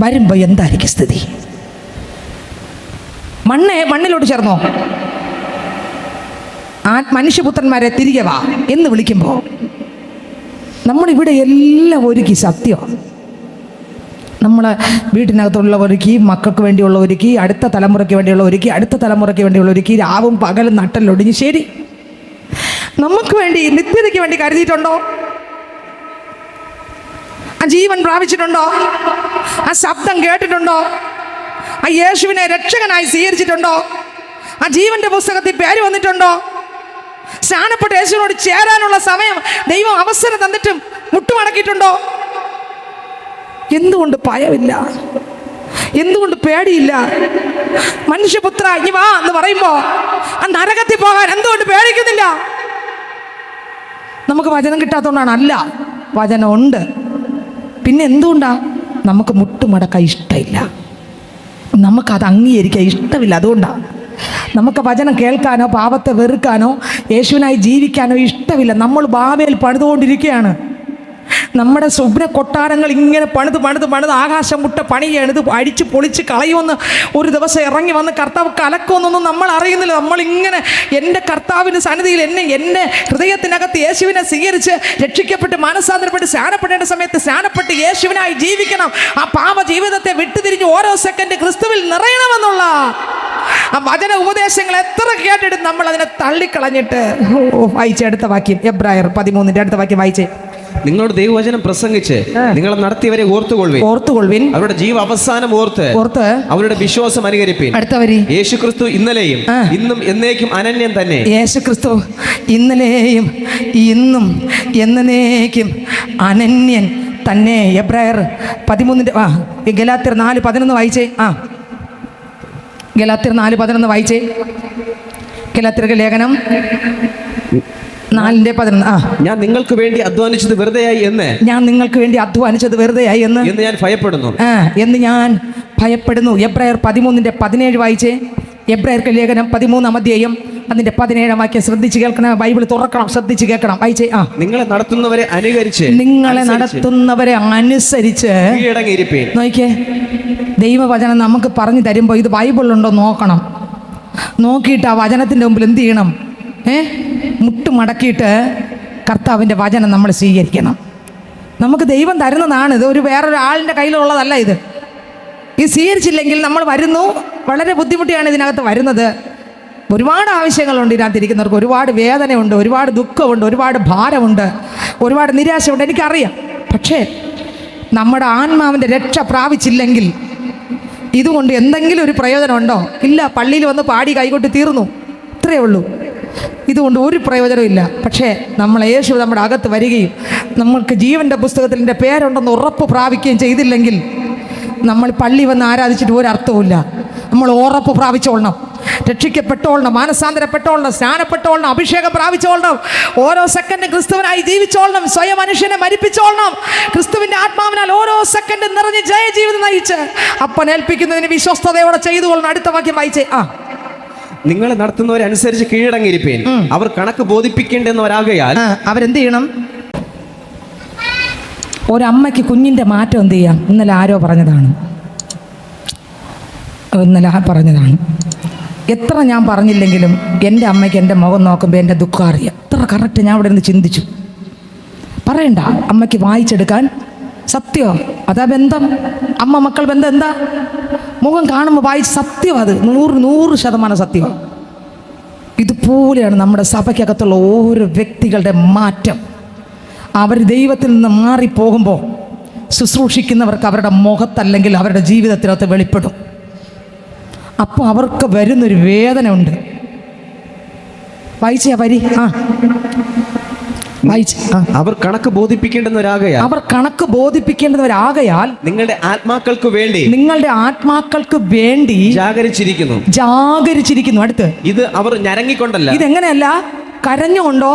വരുമ്പോൾ എന്തായിരിക്കും സ്ഥിതി? മണ്ണിലോട്ട് ചേർന്നോ? മനുഷ്യപുത്രന്മാരെ തിരികെ വാ എന്ന് വിളിക്കുമ്പോൾ നമ്മളിവിടെ എല്ലാം ഒരുക്കി സത്യമാണ്. നമ്മൾ വീട്ടിനകത്തുള്ള ഒരുക്കി, മക്കൾക്ക് വേണ്ടിയുള്ള ഒരുക്കി, അടുത്ത തലമുറയ്ക്ക് വേണ്ടിയുള്ള ഒരുക്കി, അടുത്ത തലമുറയ്ക്ക് വേണ്ടിയുള്ള ഒരുക്കി, രാവും പകലും നട്ടലൊടിഞ്ഞ്. ശരി, നമുക്ക് വേണ്ടി നിത്യതയ്ക്ക് വേണ്ടി കരുതിയിട്ടുണ്ടോ? ആ ജീവൻ പ്രാപിച്ചിട്ടുണ്ടോ? ആ ശബ്ദം കേട്ടിട്ടുണ്ടോ? ആ യേശുവിനെ രക്ഷകനായി സ്വീകരിച്ചിട്ടുണ്ടോ? ആ ജീവന്റെ പുസ്തകത്തിൽ പേര് വന്നിട്ടുണ്ടോ? സ്നാനപ്പെട്ട യേശുവിനോട് ചേരാനുള്ള സമയം ദൈവം അവസരം തന്നിട്ടും മുട്ടുമടക്കിയിട്ടുണ്ടോ? എന്തുകൊണ്ട് ഭയമില്ല? എന്തുകൊണ്ട് പേടിയില്ല? മനുഷ്യപുത്ര ഇനി വാ എന്ന് പറയുമ്പോ ആ നരകത്തിൽ പോകാൻ എന്തുകൊണ്ട് പേടിക്കുന്നില്ല? നമുക്ക് വചനം കിട്ടാത്തതുകൊണ്ടാണ്? അല്ല, വചനമുണ്ട്. പിന്നെ എന്തുകൊണ്ടാ? നമുക്ക് മുട്ടുമടക്കാൻ ഇഷ്ടമില്ല, നമുക്കത് അംഗീകരിക്കാൻ ഇഷ്ടമില്ല. അതുകൊണ്ടാണ് നമുക്ക് വചനം കേൾക്കാനോ പാപത്തെ വെറുക്കാനോ യേശുവിനായി ജീവിക്കാനോ ഇഷ്ടമില്ല. നമ്മൾ ബാബേൽ പണിതുകൊണ്ടിരിക്കുകയാണ്. നമ്മുടെ സ്വപ്ന കൊട്ടാരങ്ങൾ ഇങ്ങനെ പണിത് ആകാശം മുട്ട പണിയാണ്. ഇത് അടിച്ച് പൊളിച്ച് കളയുമെന്ന് ഒരു ദിവസം ഇറങ്ങി വന്ന് കർത്താവ് കലക്കുമെന്നൊന്നും നമ്മൾ അറിയുന്നില്ല. നമ്മളിങ്ങനെ എൻ്റെ കർത്താവിൻ്റെ സന്നിധിയിൽ എൻ്റെ ഹൃദയത്തിനകത്ത് യേശുവിനെ സ്വീകരിച്ച് രക്ഷിക്കപ്പെട്ട് മനസ്സാന്തരപ്പെട്ട് സ്നാനപ്പെടേണ്ട സമയത്ത് സ്നാനപ്പെട്ട് യേശുവിനായി ജീവിക്കണം. ആ പാപ ജീവിതത്തെ വിട്ടുതിരിഞ്ഞ് ഓരോ സെക്കൻഡ് ക്രിസ്തുവിൽ നിറയണമെന്നുള്ള ആ വചന ഉപദേശങ്ങൾ എത്ര കേട്ടിട്ട് നമ്മൾ അതിനെ തള്ളിക്കളഞ്ഞിട്ട്. വായിച്ചേ അടുത്ത വാക്യം, എബ്രായർ 13 അടുത്ത വാക്യം വായിച്ചേ. നിങ്ങളോട് ദൈവവചനം പ്രസംഗിച്ച് നിങ്ങളെ നടത്തിയവരെ ഓർത്തുകൊള്ളുവിൻ, അവരുടെ ജീവ അവസാനം ഓർത്ത് അവരുടെ വിശ്വാസം അനുകരിപ്പിൻ. അടുത്ത വരി, യേശുക്രിസ്തു ഇന്നലെയും ഇന്നും എന്നേക്കും അനന്യം തന്നെ. യേശുക്രിസ്തു ഇന്നലെയും ഇന്നും എന്നേക്കും അനന്യൻ തന്നെ. എബ്രായർ 13 ഗലാത്യർ 4:11 വായിച്ചേ. ഗലാത്യർ 4:11 വായിച്ചേ. ഗലാത്യർക്ക് ലേഖനം 4:11. ഞാൻ നിങ്ങൾക്ക് വേണ്ടി അധ്വാനിച്ചത് വെറുതെയായി എന്ന് ഞാൻ ഭയപ്പെടുന്നു. എബ്രായർ 13:17 വായിച്ചേ. എബ്രായർക്ക് ലേഖനം 13-ാം അധ്യായം അതിന്റെ 17-ാം വാക്യം ശ്രദ്ധിച്ച് കേൾക്കണം. ബൈബിൾ തുറക്കണം, ശ്രദ്ധിച്ച് കേൾക്കണം. വായിച്ചേ. നിങ്ങളെ നടത്തുന്നവരെ അനുസരിച്ച് നോക്കിയേ. ദൈവവചനം നമുക്ക് പറഞ്ഞു തരുമ്പോൾ ഇത് ബൈബിളിലുണ്ടോ നോക്കണം. നോക്കിയിട്ട് ആ വചനത്തിൻ്റെ മുമ്പിൽ എന്ത് ചെയ്യണം? മുട്ടുമടക്കിയിട്ട് കർത്താവിൻ്റെ വചനം നമ്മൾ സ്വീകരിക്കണം. നമുക്ക് ദൈവം തരുന്നതാണ് ഇത്, വേറൊരാളിൻ്റെ കയ്യിലുള്ളതല്ല ഇത്. ഇത് സ്വീകരിച്ചില്ലെങ്കിൽ നമ്മൾ വരുന്നു, വളരെ ബുദ്ധിമുട്ടിയാണ് ഇതിനകത്ത് വരുന്നത്. ഒരുപാട് ആവശ്യങ്ങളുണ്ട് ഇതിനകത്തിരിക്കുന്നവർക്ക്, ഒരുപാട് വേദനയുണ്ട്, ഒരുപാട് ദുഃഖമുണ്ട്, ഒരുപാട് ഭാരമുണ്ട്, ഒരുപാട് നിരാശയുണ്ട്, എനിക്കറിയാം. പക്ഷേ നമ്മുടെ ആത്മാവിൻ്റെ രക്ഷ പ്രാപിച്ചില്ലെങ്കിൽ ഇതുകൊണ്ട് എന്തെങ്കിലും ഒരു പ്രയോജനമുണ്ടോ? ഇല്ല. പള്ളിയിൽ വന്ന് പാടി കൈകൊട്ടി തീർന്നു, ഇത്രയേ ഉള്ളൂ. ഇതുകൊണ്ട് ഒരു പ്രയോജനവും ഇല്ല. പക്ഷേ നമ്മൾ യേശു നമ്മുടെ അകത്ത് വരികയും നമ്മൾക്ക് ജീവൻ്റെ പുസ്തകത്തിൽ എൻ്റെ പേരുണ്ടെന്ന് ഉറപ്പ് പ്രാപിക്കുകയും ചെയ്തില്ലെങ്കിൽ നമ്മൾ പള്ളി വന്ന് ആരാധിച്ചിട്ട് ഒരു അർത്ഥവുമില്ല. നമ്മൾ ഉറപ്പ് പ്രാപിച്ചോളണം, രക്ഷിക്കപ്പെട്ടോളണം, മാനസാന്തരപ്പെട്ടോളണം, സ്നാനപ്പെട്ടോളണം, അഭിഷേകം പ്രാപിച്ചോളണം, ഓരോ സെക്കൻഡും ക്രിസ്തുവിനായി ജീവിച്ചോളണം, സ്വയം മനുഷ്യനെ മരിപ്പിച്ചോളണം, ക്രിസ്തുവിൻ്റെ ആത്മാവിനാൽ ഓരോ സെക്കൻഡും നിറഞ്ഞ് ജയജീവിതം നയിച്ച് അപ്പനേൽപ്പിക്കുന്നതിന് വിശ്വസ്തയോടെ ചെയ്തുകൊള്ളണം. അടുത്ത വാക്യം വായിച്ചേ. നിങ്ങളെ നടത്തുന്നവരെ അനുസരിച്ച് കീഴടങ്ങിയിരിപ്പീൻ, അവർ കണക്ക് ബോധിപ്പിക്കേണ്ടെന്നവരാകയാൽ അവരെന്ത് ചെയ്യണം? ഒരമ്മയ്ക്ക് കുഞ്ഞിൻ്റെ മാറ്റം എന്ത് ചെയ്യാം? ഇന്നലെ ആരോ പറഞ്ഞതാണ്. എത്ര ഞാൻ പറഞ്ഞില്ലെങ്കിലും എൻ്റെ അമ്മയ്ക്ക് എൻ്റെ മുഖം നോക്കുമ്പോൾ എൻ്റെ ദുഃഖം അറിയാം. എത്ര കറക്റ്റ് ഞാൻ ഇവിടെ നിന്ന് ചിന്തിച്ചു. പറയണ്ട, അമ്മയ്ക്ക് വായിച്ചെടുക്കാൻ സത്യം. അതാ ബന്ധം, അമ്മ മക്കൾ ബന്ധം. എന്താ? മുഖം കാണുമ്പോൾ വായിച്ച് സത്യം. അത് 100% സത്യമാണ്. ഇതുപോലെയാണ് നമ്മുടെ സഭയ്ക്കകത്തുള്ള ഓരോ വ്യക്തികളുടെ മാറ്റം. അവർ ദൈവത്തിൽ നിന്ന് മാറിപ്പോകുമ്പോൾ ശുശ്രൂഷിക്കുന്നവർക്ക് അവരുടെ മുഖത്തല്ലെങ്കിൽ അവരുടെ ജീവിതത്തിനകത്ത് വെളിപ്പെടും. അപ്പോൾ അവർക്ക് വരുന്നൊരു വേദന ഉണ്ട്. വായിച്ച വരി. അവർ കണക്ക് ബോധിപ്പിക്കേണ്ടവരാകയാൽ നിങ്ങളുടെ ആത്മാക്കൾക്ക് വേണ്ടി ജാഗരിച്ചിരിക്കുന്നു. അടുത്ത്, ഇത് അവർ ഞരങ്ങിക്കൊണ്ടല്ല. ഇതെങ്ങനെയല്ല? കരഞ്ഞുകൊണ്ടോ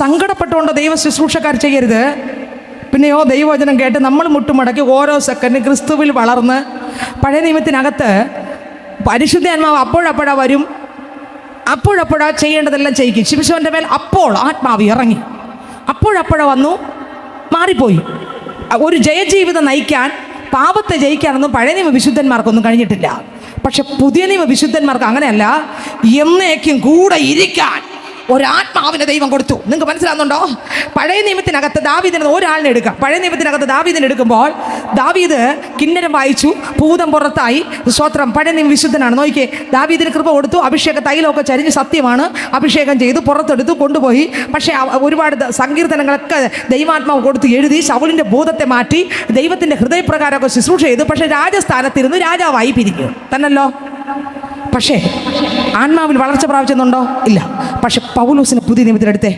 സങ്കടപ്പെട്ടുകൊണ്ടോ ദൈവ ശുശ്രൂഷക്കാർ ചെയ്യരുത്. പിന്നെയോ ദൈവവചനം കേട്ട് നമ്മൾ മുട്ടുമടക്കി ഓരോ സെക്കൻഡ് ക്രിസ്തുവിൽ വളർന്ന് പഴയ നിയമത്തിനകത്ത് പരിശുദ്ധാത്മാവ് അപ്പോഴപ്പോഴാ വരും, അപ്പോഴപ്പോഴാ ചെയ്യേണ്ടതെല്ലാം ചെയ്യിക്കും. ശിംശോന്റെ മേൽ അപ്പോൾ ആത്മാവ് ഇറങ്ങി, അപ്പോഴപ്പോഴാ വന്നു, മാറിപ്പോയി. ഒരു ജയജീവിതം നയിക്കാൻ, പാപത്തെ ജയിക്കാനൊന്നും പഴയ നിയമ വിശുദ്ധന്മാർക്കൊന്നും കഴിഞ്ഞിട്ടില്ല. പക്ഷെ പുതിയ നിയമ വിശുദ്ധന്മാർക്ക് അങ്ങനെയല്ല. എന്നേക്കും കൂടെ ഇരിക്കാൻ ഒരാത്മാവിനെ ദൈവം കൊടുത്തു. നിങ്ങൾക്ക് മനസ്സിലാകുന്നുണ്ടോ? പഴയ നിയമത്തിനകത്ത് ദാവീദിനെ ഒരാളിനെ എടുക്കാം. പഴയ നിയമത്തിനകത്ത് ദാവീദിനെ എടുക്കുമ്പോൾ ദാവീദ് കിന്നരം വായിച്ചു, ഭൂതം പുറത്തായി. സ്തോത്രം. പഴയ നിയമ വിശുദ്ധനാണ്. നോക്കിയേ, ദാവീദിന് കൃപ കൊടുത്തു, അഭിഷേക തൈലമൊക്കെ ചരിഞ്ഞ്, സത്യമാണ്, അഭിഷേകം ചെയ്തു, പുറത്തെടുത്തു, കൊണ്ടുപോയി. പക്ഷേ ഒരുപാട് സങ്കീർത്തനങ്ങളൊക്കെ ദൈവാത്മാവ് കൊടുത്ത് എഴുതി, ശൗലിൻ്റെ ഭൂതത്തെ മാറ്റി, ദൈവത്തിൻ്റെ ഹൃദയപ്രകാരമൊക്കെ ശുശ്രൂഷ ചെയ്തു. പക്ഷേ രാജസ്ഥാനത്തിരുന്ന് രാജാവായി പിരിക്കും തന്നല്ലോ. പക്ഷേ ആത്മാവിൽ വളർച്ച പ്രാപിച്ചെന്നുണ്ടോ? ഇല്ല. പക്ഷെ പൗലോസിനെ പുതിയ നിയമത്തിലെടുത്തേ,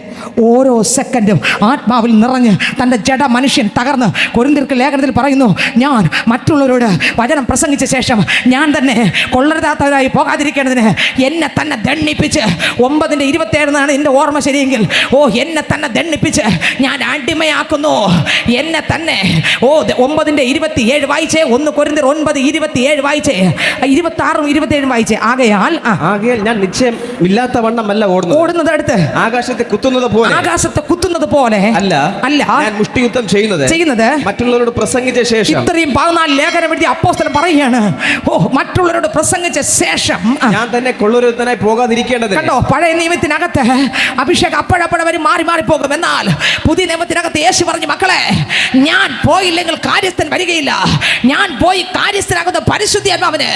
ഓരോ സെക്കൻഡും ആത്മാവിൽ നിറഞ്ഞ് തൻ്റെ ജഡ മനുഷ്യൻ തകർന്ന്, കൊരിന്ത്യർക്ക് ലേഖനത്തിൽ പറയുന്നു, ഞാൻ മറ്റുള്ളവരോട് വചനം പ്രസംഗിച്ച ശേഷം ഞാൻ തന്നെ കൊള്ളരുതാത്തവരായി പോകാതിരിക്കേണ്ടതിന് എന്നെ തന്നെ ദണ്ണിപ്പിച്ച്, 9:27 എൻ്റെ ഓർമ്മ ശരിയെങ്കിൽ, എന്നെ തന്നെ ദണ്ണിപ്പിച്ച് ഞാൻ അടിമയാക്കുന്നു. എന്നെ തന്നെ 9:27 വായിച്ചേ. 1 കൊരിന്ത്യർ 9:27 വായിച്ചേ, 26 27 വായിച്ചേ. ആകയാൽ ഞാൻ നിശ്ചയം ഇല്ലാത്ത വണ്ണമല്ല ഓടുന്നത്, അടുത്ത് ആകാശത്തെ കുത്തുന്നത് പോലെ അല്ല ഞാൻ മുഷ്ടിയുദ്ധം ചെയ്യുന്നത് മറ്റുള്ളവരോട് പ്രസംഗിച്ച ശേഷം. ഇത്രയും 14 ലേഖനം എഴുതിയ അപ്പോസ്തലൻ പറയുകയാണ്, മറ്റുള്ളവരോട് പ്രസംഗിച്ച ശേഷം ഞാൻ തന്നെ കൊള്ളരുതാനായി പോകാതിരിക്കേണ്ടത്. കണ്ടോ? പഴയ നിയമത്തിനകത്ത് അഭിഷേകം അപ്പോഴപ്പോഴവരും മാറി പോകും. എന്നാൽ പുതിയ നിയമത്തിനകത്ത് യേശു പറഞ്ഞു, മക്കളെ, ഞാൻ പോയില്ലെങ്കിൽ കാര്യസ്ഥൻ വരികയില്ല. ഞാൻ പോയി കാര്യസ്ഥനാകുന്ന പരിശുദ്ധാത്മാവിന്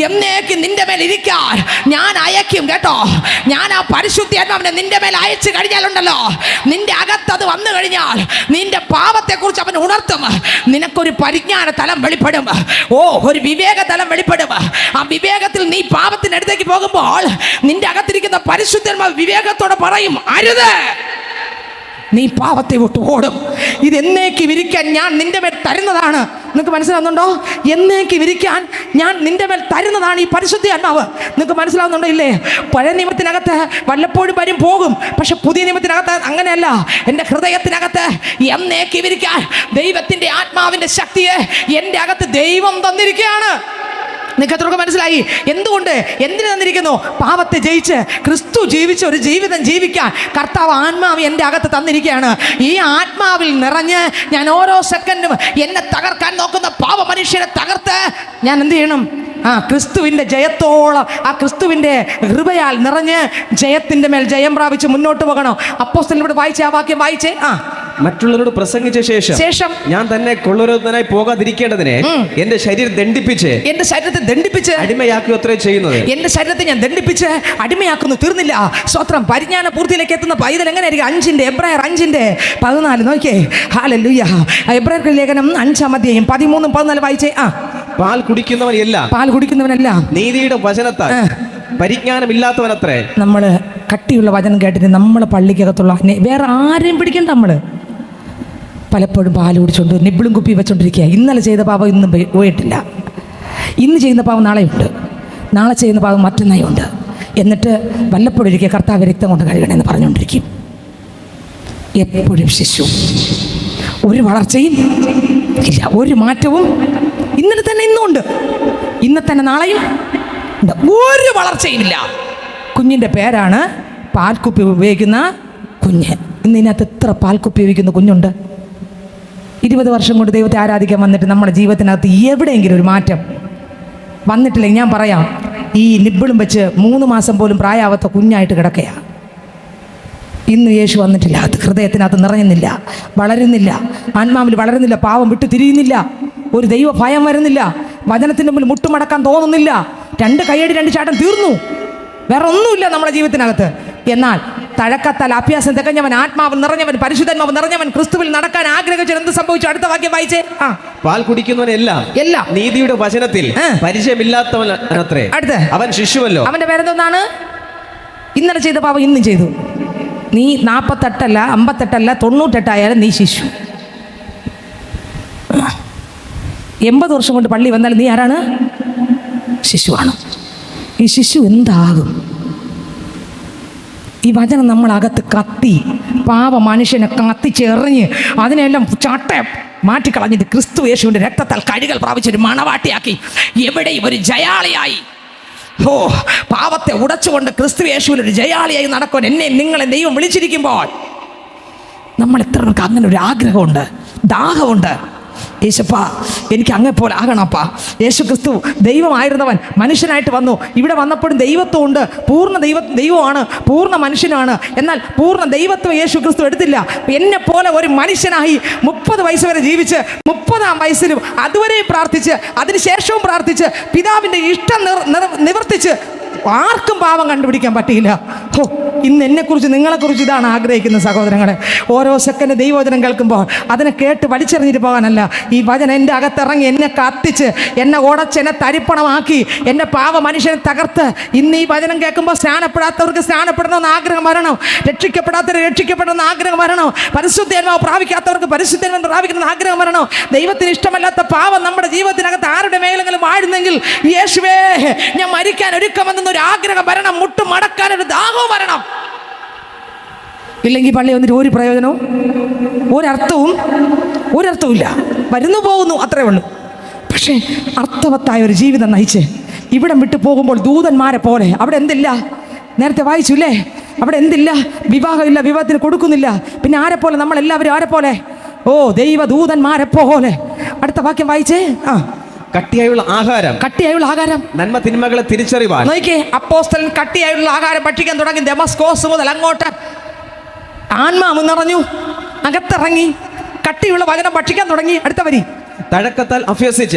എന്നേക്കും നിന്റെ മേൽ ഇരിക്കാൻ ഞാൻ അയക്കും. കേട്ടോ? ഞാൻ ആ പരിശുദ്ധാത്മാവിനെ നിന്റെ മേൽ അയച്ചു കഴിഞ്ഞാലുണ്ടല്ലോ, നിന്റെ അകത്ത് അത് വന്നു കഴിഞ്ഞാൽ നിന്റെ പാപത്തെക്കുറിച്ച് അവൻ ഉണർത്തും. നിനക്കൊരു പരിജ്ഞാന തലം വെളിപ്പെടും, ഒരു വിവേക തലം വെളിപ്പെടും. ആ വിവേകത്തിൽ നീ പാപത്തിനടുത്തേക്ക് പോകുമ്പോൾ നിന്റെ അകത്തിരിക്കുന്ന പരിശുദ്ധാത്മാവ് വിവേകത്തോടെ പറയും, അരുത്, നീ പാപത്തെ വിട്ട് ഓടും. ഇത് എന്നേക്ക് വിരിക്കാൻ ഞാൻ നിന്റെ മേൽ തരുന്നതാണ്. നിങ്ങൾക്ക് മനസ്സിലാവുന്നുണ്ടോ? എന്നേക്ക് വിരിക്കാൻ ഞാൻ നിന്റെ മേൽ തരുന്നതാണ് ഈ പരിശുദ്ധാത്മാവ്. നിങ്ങൾക്ക് മനസ്സിലാവുന്നുണ്ടോ? ഇല്ലേ? പഴയ നിയമത്തിനകത്ത് വല്ലപ്പോഴും വരും പോകും. പക്ഷെ പുതിയ നിയമത്തിനകത്ത് അങ്ങനെയല്ല. എൻ്റെ ഹൃദയത്തിനകത്ത് എന്നേക്ക് വിരിക്കാൻ ദൈവത്തിൻ്റെ ആത്മാവിൻ്റെ ശക്തിയെ എൻ്റെ അകത്ത് ദൈവം തന്നിരിക്കുകയാണ്. നിങ്ങൾക്ക് എത്രയൊക്കെ മനസ്സിലായി? എന്തുകൊണ്ട്? എന്തിനു തന്നിരിക്കുന്നു? പാപത്തെ ജയിച്ച് ക്രിസ്തു ജീവിച്ച ഒരു ജീവിതം ജീവിക്കാൻ കർത്താവ് ആത്മാവ് എൻ്റെ അകത്ത് തന്നിരിക്കുകയാണ്. ഈ ആത്മാവിൽ നിറഞ്ഞ് ഞാൻ ഓരോ സെക്കൻഡും എന്നെ തകർക്കാൻ നോക്കുന്ന പാപ മനുഷ്യനെ തകർത്ത് ഞാൻ എന്ത് ചെയ്യണം? ക്രിസ്തുവിൻ്റെ ജയത്തോളം, ആ ക്രിസ്തുവിൻ്റെ കൃപയാൽ നിറഞ്ഞ് ജയത്തിൻ്റെ മേൽ ജയം പ്രാപിച്ച് മുന്നോട്ട് പോകണം. അപ്പോസ്തലനോട് വായിച്ചേ, ആ വാക്യം വായിച്ചേ. മറ്റുള്ളവരോട് പ്രസംഗിച്ച ശേഷം ഞാൻ തന്നെ കൊള്ളരുതാനായി പോകാതിരിക്കേണ്ടതിന് എന്റെ ശരീരത്തെ ദണ്ഡിപ്പിച്ച് അടിമയാക്കുക അത്രേ ചെയ്യുന്നത്. എന്റെ ശരീരത്തെ ഞാൻ ദണ്ഡിപ്പിച്ച് അടിമയാക്കുന്നു. തീർന്നില്ല. സ്വത്രം. പരിജ്ഞാന പൂർത്തിയിലേക്ക് എത്തുന്ന പൈതൽ എങ്ങനെയായിരിക്കും? എബ്രായർ 5:14 നോക്കിയേ. ഹല്ലേലൂയ. എബ്രായർ ലേഖനം 5:13-14 വായിച്ചേ. പാൽ കുടിക്കുന്നവനെല്ലാം നീതിയുടെ വചനത്താൽ പരിജ്ഞാനമില്ലാത്തവനത്രേ. നമ്മൾ കട്ടിയുള്ള വചനം കേട്ടിട്ട് നമ്മളെ പള്ളിക്കകത്തുള്ള വേറെ ആരെയും പിടിക്കണ്ട. നമ്മൾ പലപ്പോഴും പാൽ കുടിച്ചോണ്ട് നിബിളും കുപ്പി വെച്ചോണ്ടിരിക്കുക. ഇന്നലെ ചെയ്ത പാപം ഇന്നും പോയിട്ടില്ല. ഇന്ന് ചെയ്യുന്ന പാപം നാളെയുണ്ട്, നാളെ ചെയ്യുന്ന പാപം മറ്റന്നായുണ്ട്. എന്നിട്ട് വല്ലപ്പോഴും ഇരിക്കുക, കർത്താവ് രക്തം കൊണ്ട് കഴുകണമെന്ന് പറഞ്ഞുകൊണ്ടിരിക്കും. എപ്പോഴും ശിശു, ഒരു വളർച്ചയും ഇല്ല, ഒരു മാറ്റവും. ഇന്നലെ തന്നെ ഇന്നുണ്ട്, ഇന്ന് തന്നെ നാളെയും ഉണ്ട്, ഒരു വളർച്ചയുമില്ല. കുഞ്ഞിൻ്റെ പേരാണ് പാൽക്കുപ്പി ഉപയോഗിക്കുന്ന കുഞ്ഞ്. ഇന്ന് ഇതിനകത്ത് എത്ര പാൽക്കുപ്പി ഉപയോഗിക്കുന്ന കുഞ്ഞുണ്ട്? 20 വർഷം കൊണ്ട് ദൈവത്തെ ആരാധിക്കാൻ വന്നിട്ട് നമ്മുടെ ജീവിതത്തിനകത്ത് എവിടെയെങ്കിലും ഒരു മാറ്റം വന്നിട്ടില്ലെങ്കിൽ ഞാൻ പറയാം, ഈ നിബിളും വെച്ച് 3 മാസം പോലും പ്രായമാവാത്ത കുഞ്ഞായിട്ട് കിടക്കുകയാണ്. ഇന്ന് യേശു വന്നിട്ടില്ല, അത് ഹൃദയത്തിനകത്ത് നിറയുന്നില്ല, വളരുന്നില്ല, ആത്മാവിൽ വളരുന്നില്ല, പാവം വിട്ടു തിരിയുന്നില്ല, ഒരു ദൈവ ഭയം വരുന്നില്ല, വചനത്തിൻ്റെ മുമ്പിൽ മുട്ടുമടക്കാൻ തോന്നുന്നില്ല, 2 കൈയടി 2 ചാട്ടം തീർന്നു, വേറെ ഒന്നുമില്ല നമ്മുടെ ജീവിതത്തിനകത്ത്. എന്നാൽ തഴക്കത്താൽ അഭ്യാസം തികഞ്ഞവൻ, ആത്മാവ് നിറഞ്ഞവൻ, പരിശുദ്ധാത്മാവ് നിറഞ്ഞവൻ, ക്രിസ്തുവിൽ നടക്കാൻ ആഗ്രഹിച്ചത് എന്ത് സംഭവിച്ചു? അടുത്ത വാക്യം വായിച്ചേ. പാൽ കുടിക്കുന്നവനെല്ലാം നീതിയുടെ വചനത്തിൽ പരിചയമില്ലാത്തവനത്രേ. അടുത്ത അവൻ ശിശുവല്ലോ. അവന്റെ പേരെന്താണ്? ഇന്നലെ ചെയ്ത പാപം ഇന്നും ചെയ്തു. നീ 48 അല്ല 58 അല്ല 98 ആയാലും നീ ശിശു. 80 വർഷം കൊണ്ട് പള്ളി വന്നാൽ നീ ആരാണ്? ശിശുവാണ്. ഈ ശിശു എന്താകും? ഈ വചനം നമ്മളകത്ത് കത്തി, പാപ മനുഷ്യനെ കത്തിച്ചെറിഞ്ഞ് അതിനെല്ലാം ചാട്ട മാറ്റിക്കളഞ്ഞിട്ട് ക്രിസ്തു യേശുവിൻ്റെ രക്തത്താൽ കഴുകൽ പ്രാപിച്ചൊരു മണവാട്ടിയാക്കി, എവിടെയും ഒരു ജയാളിയായി, പാപത്തെ ഉടച്ചുകൊണ്ട് ക്രിസ്തു യേശുവിനൊരു ജയാളിയായി നടക്കുവാൻ എന്നെ നിങ്ങളെ ദൈവം വിളിച്ചിരിക്കുമ്പോൾ നമ്മൾ എത്ര പേർക്ക് അങ്ങനെ ഒരു ആഗ്രഹമുണ്ട്, ദാഹമുണ്ട്? യേശപ്പാ എനിക്ക് അങ്ങെപ്പോലെ ആകണപ്പാ. യേശു ക്രിസ്തു ദൈവമായിരുന്നവൻ മനുഷ്യനായിട്ട് വന്നു. ഇവിടെ വന്നപ്പോഴും ദൈവത്വം ഉണ്ട്. പൂർണ്ണ ദൈവമാണ്, പൂർണ്ണ മനുഷ്യനാണ്. എന്നാൽ പൂർണ്ണ ദൈവത്വം യേശു ക്രിസ്തു എടുത്തില്ല. എന്നെ പോലെ ഒരു മനുഷ്യനായി 30 വയസ്സ് വരെ ജീവിച്ച് 30-ാം വയസ്സിലും അതുവരെയും പ്രാർത്ഥിച്ച് അതിനുശേഷവും പ്രാർത്ഥിച്ച് പിതാവിൻ്റെ ഇഷ്ടം നിവർത്തിച്ച് ആർക്കും പാവം കണ്ടുപിടിക്കാൻ പറ്റിയില്ല. ഓ, ഇന്ന് എന്നെക്കുറിച്ച് നിങ്ങളെക്കുറിച്ച് ഇതാണ് ആഗ്രഹിക്കുന്നത് സഹോദരങ്ങളെ. ഓരോ സെക്കൻഡ് ദൈവവചനം കേൾക്കുമ്പോൾ അതിനെ കേട്ട് വലിച്ചെറിഞ്ഞിട്ട് പോകാനല്ല, ഈ വചനം എൻ്റെ അകത്തിറങ്ങി എന്നെ കത്തിച്ച് എന്നെ ഉടച്ച് എന്നെ തരിപ്പണമാക്കി എൻ്റെ പാവ മനുഷ്യനെ തകർത്ത് ഇന്ന് ഈ വചനം കേൾക്കുമ്പോൾ സ്നാനപ്പെടാത്തവർക്ക് സ്നാനപ്പെടണമെന്ന് ആഗ്രഹം വരണം, രക്ഷിക്കപ്പെടാത്തവർ രക്ഷിക്കപ്പെടണമെന്ന് ആഗ്രഹം വരണം, പരിശുദ്ധാത്മാവ് പ്രാപിക്കാത്തവർക്ക് പരിശുദ്ധാത്മാവ് പ്രാപിക്കണമെന്ന് ആഗ്രഹം വരണം. ദൈവത്തിന് ഇഷ്ടമല്ലാത്ത പാവം നമ്മുടെ ജീവിതത്തിനകത്ത് ആരുടെ മേലെങ്കിലും വാഴുന്നെങ്കിൽ യേശുവേ ഞാൻ മരിക്കാൻ ഒരുക്കമെന്നൊരു ആഗ്രഹം വരണം, മുട്ട് മടക്കാൻ ഒരു ദാഹവും വരണം. ഇല്ലെങ്കിൽ പള്ളി വന്നിട്ട് ഒരു പ്രയോജനവും ഒരർത്ഥവും ഇല്ല. വരുന്നു പോകുന്നു, അത്രേ ഉള്ളൂ. പക്ഷേ അർത്ഥവത്തായ ഒരു ജീവിതം നയിച്ച് ഇവിടം വിട്ടു പോകുമ്പോൾ ദൂതന്മാരെ പോലെ അവിടെ എന്തില്ല? നേരത്തെ വായിച്ചില്ലേ? അവിടെ എന്തില്ല? വിവാഹമില്ല, വിവാഹത്തിന് കൊടുക്കുന്നില്ല. പിന്നെ ആരെപ്പോലെ? നമ്മളെല്ലാവരും ആരെപ്പോലെ? ഓ, ദൈവദൂതന്മാരെ പോലെ. അടുത്ത വാക്യം വായിച്ചേ. കട്ടിയായുള്ള ആഹാരം, നന്മ തിന്മകളെ തിരിച്ചറിവാൻ. നോക്കിയേ, അപ്പോസ്തലൻ കട്ടിയായുള്ള ആഹാരം ഭക്ഷിക്കാൻ തുടങ്ങി. ദമസ്കോസ് മുതൽ അങ്ങോട്ട് ആത്മാവ് നിറഞ്ഞു, അകത്തിറങ്ങി കട്ടിയുള്ള വചനം ഭക്ഷിക്കാൻ തുടങ്ങി. അടുത്ത വരി, തഴക്കത്താൽ അഭ്യസിച്ച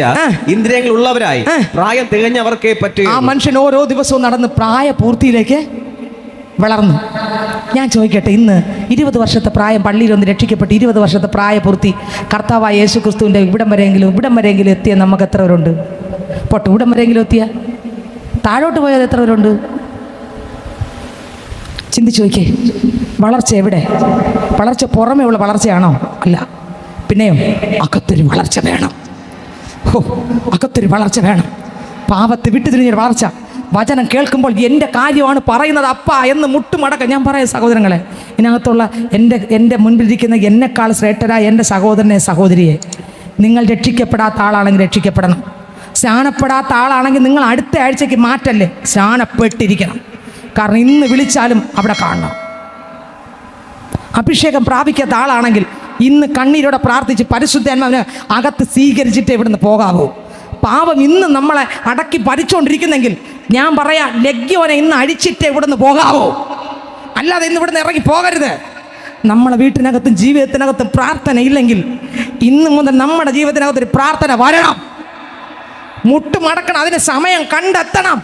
ഇന്ദ്രിയങ്ങൾ ഉള്ളവരായി പ്രായം തികഞ്ഞവർക്കേ പറ്റൂ. ആ മനുഷ്യൻ ഓരോ ദിവസവും നടന്ന് പ്രായപൂർത്തിയിലേക്ക് വളർന്നു. ഞാൻ ചോദിക്കട്ടെ, ഇന്ന് 20 വർഷത്തെ പ്രായം പള്ളിയിലൊന്ന് രക്ഷിക്കപ്പെട്ട് 20 വർഷത്തെ പ്രായപൂർത്തി കർത്താവായ യേശു ക്രിസ്തുവിൻ്റെ ഇവിടം വരെയെങ്കിലും എത്തിയ നമുക്ക് എത്ര പേരുണ്ട്? പൊട്ടെ, ഇവിടം വരെയെങ്കിലും എത്തിയ, താഴോട്ട് പോയത് എത്ര പേരുണ്ട്? ചിന്തിച്ചു നോക്കിയേ. വളർച്ച എവിടെ? വളർച്ച പുറമേ ഉള്ള വളർച്ചയാണോ? അല്ല. പിന്നെയോ അകത്തൊരു വളർച്ച വേണം. അകത്തൊരു വളർച്ച വേണം. പാപത്തെ വിട്ടുതിരിഞ്ഞൊരു വളർച്ച. വചനം കേൾക്കുമ്പോൾ എൻ്റെ കാര്യമാണ് പറയുന്നത് അപ്പ എന്ന് മുട്ടുമടക്കം. ഞാൻ പറയാം സഹോദരങ്ങളെ, ഇതിനകത്തുള്ള എൻ്റെ മുൻപിലിരിക്കുന്ന എന്നെക്കാൾ ശ്രേഷ്ഠരായ എൻ്റെ സഹോദരനെ സഹോദരിയെ, നിങ്ങൾ രക്ഷിക്കപ്പെടാത്ത ആളാണെങ്കിൽ രക്ഷിക്കപ്പെടണം. സ്നാനപ്പെടാത്ത ആളാണെങ്കിൽ നിങ്ങൾ അടുത്ത ആഴ്ചയ്ക്ക് മാറ്റല്ലേ, സ്നാനപ്പെട്ടിരിക്കണം. കാരണം ഇന്ന് വിളിച്ചാലും അവിടെ കാണണം. അഭിഷേകം പ്രാപിക്കാത്ത ആളാണെങ്കിൽ ഇന്ന് കണ്ണീരോടെ പ്രാർത്ഥിച്ച് പരിശുദ്ധാത്മാവിനെ അകത്ത് സ്വീകരിച്ചിട്ട് ഇവിടുന്ന് പോകാവൂ. പാപം ഇന്ന് നമ്മളെ അടക്കി ഭരിച്ചുകൊണ്ടിരിക്കുന്നെങ്കിൽ ഞാൻ പറയാം, ലഗ്യോനെ ഇന്ന് അഴിച്ചിട്ട് ഇവിടുന്ന് പോകാവോ. അല്ലാതെ ഇന്ന് ഇവിടുന്ന് ഇറങ്ങി പോകരുത്. നമ്മളെ വീട്ടിനകത്തും ജീവിതത്തിനകത്തും പ്രാർത്ഥന ഇല്ലെങ്കിൽ ഇന്ന് മുതൽ നമ്മുടെ ജീവിതത്തിനകത്തൊരു പ്രാർത്ഥന വരണം. മുട്ടുമടക്കണം, അതിന് സമയം കണ്ടെത്തണം,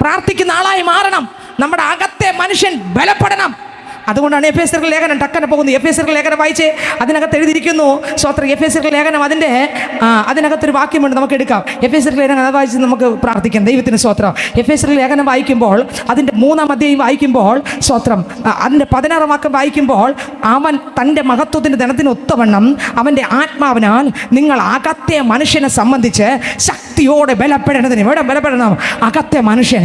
പ്രാർത്ഥിക്കുന്ന ആളായി മാറണം. നമ്മുടെ അകത്തെ മനുഷ്യൻ ബലപ്പെടണം. അതുകൊണ്ടാണ് എഫേസ്യർക്ക് ലേഖനം ടക്കനെ പോകുന്നത്. എഫേസ്യർക്ക് ലേഖനം വായിച്ച് അതിനകത്ത് എഴുതിയിരിക്കുന്നു. സ്വത്രം എഫേസ്യർക്ക് ലേഖനം അതിനകത്തൊരു വാക്യമുണ്ട്, നമുക്ക് എടുക്കാം. എഫേസ്യർക്ക് ലേഖനം അത് വായിച്ച് നമുക്ക് പ്രാർത്ഥിക്കാം. ദൈവത്തിന് സ്വത്രം. എഫേസ്യർക്ക് ലേഖനം വായിക്കുമ്പോൾ അതിൻ്റെ 3-ാം അധ്യായം വായിക്കുമ്പോൾ സ്വത്രം അതിൻ്റെ 16-ാം വാക്യം വായിക്കുമ്പോൾ അവൻ തൻ്റെ മഹത്വത്തിൻ്റെ ധനത്തിന് ഒത്തവണ്ണം അവൻ്റെ ആത്മാവിനാൽ നിങ്ങൾ അകത്തെ മനുഷ്യനെ സംബന്ധിച്ച് ശക്തിയോടെ ബലപ്പെടേണ്ടതിന്. എവിടെ ബലപ്പെടണം? അകത്തെ മനുഷ്യൻ.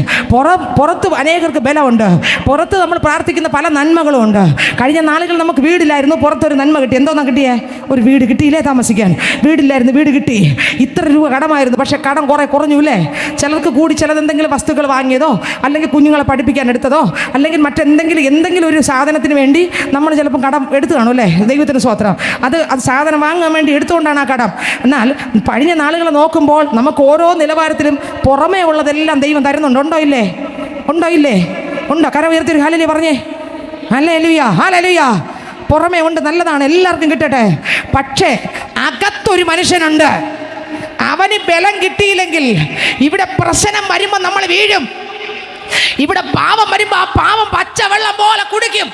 പുറത്ത് അനേകർക്ക് ബലമുണ്ട്. പുറത്ത് നമ്മൾ പ്രാർത്ഥിക്കുന്ന പല നന്മകളുണ്ട്. കഴിഞ്ഞ നാളുകൾ നമുക്ക് വീടില്ലായിരുന്നു, പുറത്തൊരു നന്മ കിട്ടി. എന്തോന്നാ കിട്ടിയേ? ഒരു വീട് കിട്ടിയില്ലേ താമസിക്കാൻ? വീടില്ലായിരുന്നു, വീട് കിട്ടി. ഇത്ര രൂപ കടമായിരുന്നു, പക്ഷെ കടം കുറഞ്ഞു ഇല്ലേ? ചിലർക്ക് കൂടി ചിലതെന്തെങ്കിലും വസ്തുക്കൾ വാങ്ങിയതോ അല്ലെങ്കിൽ കുഞ്ഞുങ്ങളെ പഠിപ്പിക്കാൻ എടുത്തതോ അല്ലെങ്കിൽ എന്തെങ്കിലും ഒരു സാധനത്തിന് വേണ്ടി നമ്മൾ ചിലപ്പോൾ കടം എടുത്തു കാണും അല്ലേ? ദൈവത്തിന് സ്വത്രം. അത് സാധനം വാങ്ങാൻ വേണ്ടി എടുത്തുകൊണ്ടാണ് ആ കടം. എന്നാൽ കഴിഞ്ഞ നാളുകൾ നോക്കുമ്പോൾ നമുക്ക് ഓരോ നിലവാരത്തിലും പുറമേ ഉള്ളതെല്ലാം ദൈവം തരുന്നുണ്ട്. ഉണ്ടോ ഇല്ലേ? ഉണ്ടോ? കര ഉയർത്തി ഹല്ലേലൂയ പറഞ്ഞേ. Hallelujah, hallelujah. പുറമേ ഉണ്ട്, നല്ലതാണ്, എല്ലാവർക്കും കിട്ടട്ടെ. പക്ഷേ അകത്തൊരു മനുഷ്യനുണ്ട്. അവന് ബലം കിട്ടിയില്ലെങ്കിൽ ഇവിടെ പ്രശ്നം വരുമ്പോൾ നമ്മൾ വീഴും. ഇവിടെ പാവം വരുമ്പോൾ ആ പാവം പച്ചവെള്ളം പോലെ കുടിക്കും.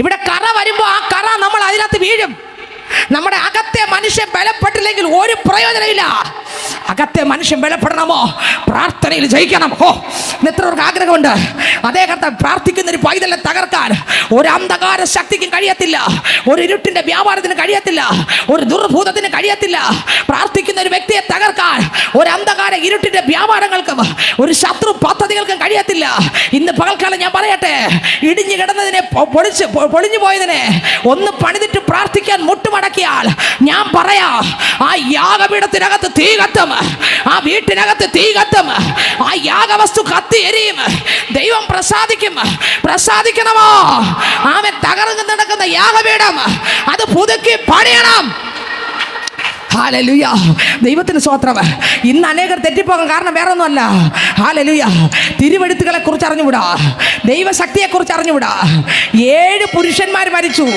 ഇവിടെ കറ വരുമ്പോൾ ആ കറ നമ്മൾ അതിനകത്ത് വീഴും. നമ്മുടെ അകത്തെ മനുഷ്യൻ ബലപ്പെട്ടില്ലെങ്കിൽ ഒരു പ്രയോജനമില്ല. അകത്തെ മനുഷ്യൻ ബലപ്പെടണമോ? പ്രാർത്ഥനയിൽ ജയിക്കണം. എത്രവർക്ക് ആഗ്രഹമുണ്ട്? അതേ കർത്താവ് പ്രാർത്ഥിക്കുന്ന ഒരു പൈതലെ തകർക്കാൻ ഒരു അന്ധകാര ശക്തിക്കും കഴിയത്തില്ല, ഒരു ഇരുട്ടിന്റെ വ്യാപാരത്തിന് കഴിയത്തില്ല, ഒരു ദുർഭൂതത്തിന് കഴിയത്തില്ല. പ്രാർത്ഥിക്കുന്ന ഒരു വ്യക്തിയെ തകർക്കാൻ ഒരു അന്ധകാര ഇരുട്ടിന്റെ വ്യാപാരങ്ങൾക്കും ഒരു ശത്രു പദ്ധതികൾക്കും കഴിയത്തില്ല. ഇന്ന് പകൽക്കാലം ഞാൻ പറയട്ടെ, ഇടിഞ്ഞു കിടന്നതിനെ പൊളിഞ്ഞു പോയതിനെ ഒന്ന് പണിതിട്ട് പ്രാർത്ഥിക്കാൻ മുട്ടുമടക്കിയാൽ ഞാൻ പറയാ, ആ യാഗപീഠത്തിനകത്ത് തീ കത്തും, ആ വീട്ടിനകത്ത് തീ കത്തും, ആ യാഗവസ്തു കത്തി എരിയും. ദൈവം പ്രസാദിക്കണമോ? അവൻ തകർന്നു നടക്കുന്ന യാഗപീഠം അത് പുതുക്കി പണിയണം. ഹല്ലേലൂയ. ദൈവത്തിന് സ്തോത്രം. ഇന്ന് അനേകർ തെറ്റിപ്പോകാൻ കാരണം വേറെ ഒന്നുമല്ല. ഹല്ലേലൂയ. തിരുവെഴുത്തുകളെ കുറിച്ച് അറിഞ്ഞുകൂടാ, ദൈവശക്തിയെ കുറിച്ച് അറിഞ്ഞുകൂടാ. 7 പുരുഷന്മാർ മരിച്ചു,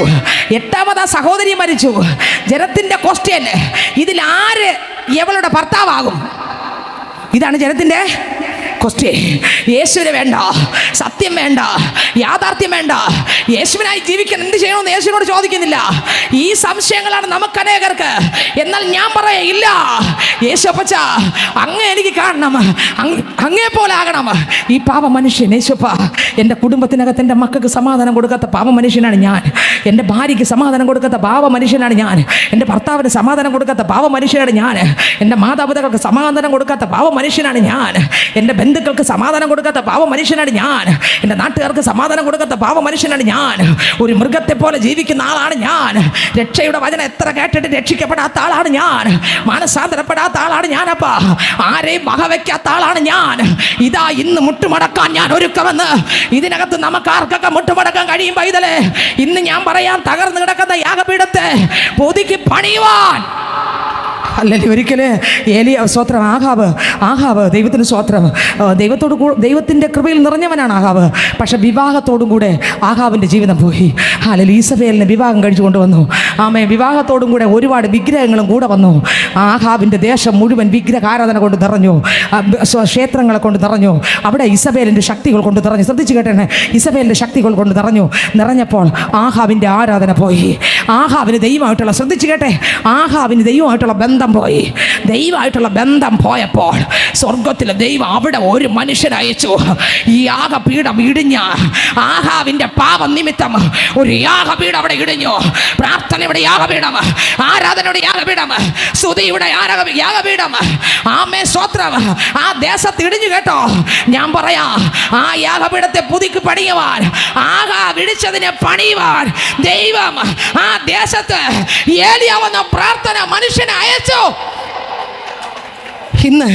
8ാമത് സഹോദരി മരിച്ചു. ജനത്തിന്റെ ക്വസ്റ്റ്യൻ, ഇതിൽ ആര് എവളുടെ ഭർത്താവാകും? ഇതാണ് ജനത്തിന്റെ ക്വസ്റ്റ്യൻ. യേശുവിനെ വേണ്ട, സത്യം വേണ്ട, യാഥാർത്ഥ്യം വേണ്ട. യേശുവിനായി ജീവിക്കാൻ എന്ത് ചെയ്യണമെന്ന് യേശുവിനോട് ചോദിക്കുന്നില്ല. ഈ സംശയങ്ങളാണ് നമുക്ക് അനേകർക്ക്. എന്നാൽ ഞാൻ പറയില്ല, യേശുപ്പച്ച അങ്ങ് എനിക്ക് കാണണം, അങ്ങേ പോലെ ആകണം. ഈ പാപ മനുഷ്യൻ യേശുപ്പ, എൻ്റെ കുടുംബത്തിനകത്ത് എൻ്റെ മക്കൾക്ക് സമാധാനം കൊടുക്കാത്ത പാപ മനുഷ്യനാണ് ഞാൻ. എൻ്റെ ഭാര്യയ്ക്ക് സമാധാനം കൊടുക്കാത്ത പാപ മനുഷ്യനാണ് ഞാൻ. എൻ്റെ ഭർത്താവിന് സമാധാനം കൊടുക്കാത്ത പാപ മനുഷ്യനാണ് ഞാൻ. എൻ്റെ മാതാപിതാക്കൾക്ക് സമാധാനം കൊടുക്കാത്ത പാപ മനുഷ്യനാണ് ഞാൻ. എൻ്റെ ബന്ധുക്കൾക്ക് സമാധാനം കൊടുക്കാത്ത പാവ മനുഷ്യനാണ് ഞാൻ. എൻ്റെ നാട്ടുകാർക്ക് സമാധാനം കൊടുക്കാത്ത പാവ മനുഷ്യനാണ് ഞാൻ. ഒരു മൃഗത്തെ പോലെ ജീവിക്കുന്ന ആളാണ് ഞാൻ. രക്ഷയുടെ വചനം എത്ര കേട്ടിട്ട് രക്ഷിക്കപ്പെടാത്ത ആളാണ് ഞാൻ. മാനസാന്തരപ്പെടാത്ത ആളാണ് ഞാനപ്പ. ആരെയും വകവയ്ക്കാത്ത ആളാണ് ഞാൻ. ഇതാ ഇന്ന് മുട്ടുമടക്കാൻ ഞാൻ ഒരുക്കമെന്ന്. ഇതിനകത്ത് നമുക്ക് ആർക്കൊക്കെ മുട്ടുമടക്കാൻ കഴിയും പൈതലേ? ഇന്ന് ഞാൻ പറയാൻ, തകർന്നു കിടക്കുന്ന യാഗപീഠത്തെ പുതുക്കി പണിയുവാൻ. അല്ലെങ്കിൽ ഒരിക്കല് ഏലിയ സ്തോത്രം, ആഹാബ് ദൈവത്തിന് സ്തോത്രം, ദൈവത്തിൻ്റെ കൃപയിൽ നിറഞ്ഞവനാണ് ആഹാബ്. പക്ഷെ വിവാഹത്തോടും കൂടെ ആഹാബിൻ്റെ ജീവിതം പോയി. അല്ലെങ്കിൽ ഈസബേലിനെ വിവാഹം കഴിച്ചു കൊണ്ടുവന്നു. വിവാഹത്തോടും കൂടെ ഒരുപാട് വിഗ്രഹങ്ങളും കൂടെ വന്നു. ആഹാബിൻ്റെ ദേശം മുഴുവൻ വിഗ്രഹാരാധന കൊണ്ട് നിറഞ്ഞു, ക്ഷേത്രങ്ങളെ കൊണ്ട് നിറഞ്ഞു. അവിടെ ഇസബേലിൻ്റെ ശക്തികൾ കൊണ്ട് നിറഞ്ഞു. ശ്രദ്ധിച്ചു കേട്ടേ, ഇസബേലിൻ്റെ ശക്തികൾ കൊണ്ട് നിറഞ്ഞപ്പോൾ ആഹാബിൻ്റെ ആരാധന പോയി. ആഹാബിന് ദൈവമായിട്ടുള്ള, ശ്രദ്ധിച്ചു കേട്ടെ, ആഹാബിന് ദൈവമായിട്ടുള്ള ബന്ധം പോയി. ദൈവമായിട്ടുള്ള ബന്ധം പോയപ്പോൾ സ്വർഗത്തിലെ ദൈവം അവിടെ ഒരു മനുഷ്യൻ അയച്ചു. ഈ യാഗപീഠം ഇടിഞ്ഞ ആഹാബിന്റെ പാപം നിമിത്തം ഒരു യാഗപീഠം അവിടെ ഇടിഞ്ഞു. പ്രാർത്ഥനയുടെ യാഗപീഠം, ആരാധനയുടെ യാഗപീഠം, സ്തുതിയുടെ യാഗപീഠം. ആമേൻ സ്തോത്രം. ആ ദേശത്ത് ഇടിഞ്ഞു കേട്ടോ. ഞാൻ പറയാ, ആ യാഗപീഠത്തെ പുതുക്കി പണിയുവാൻ, ആഹാബ് ഇടിച്ചതിനെ പണിയുവാൻ ദൈവം ആ ദേശത്ത് ഏലിയാവെന്ന പ്രാർത്ഥന മനുഷ്യനെ അയച്ചു. ഇന്ന്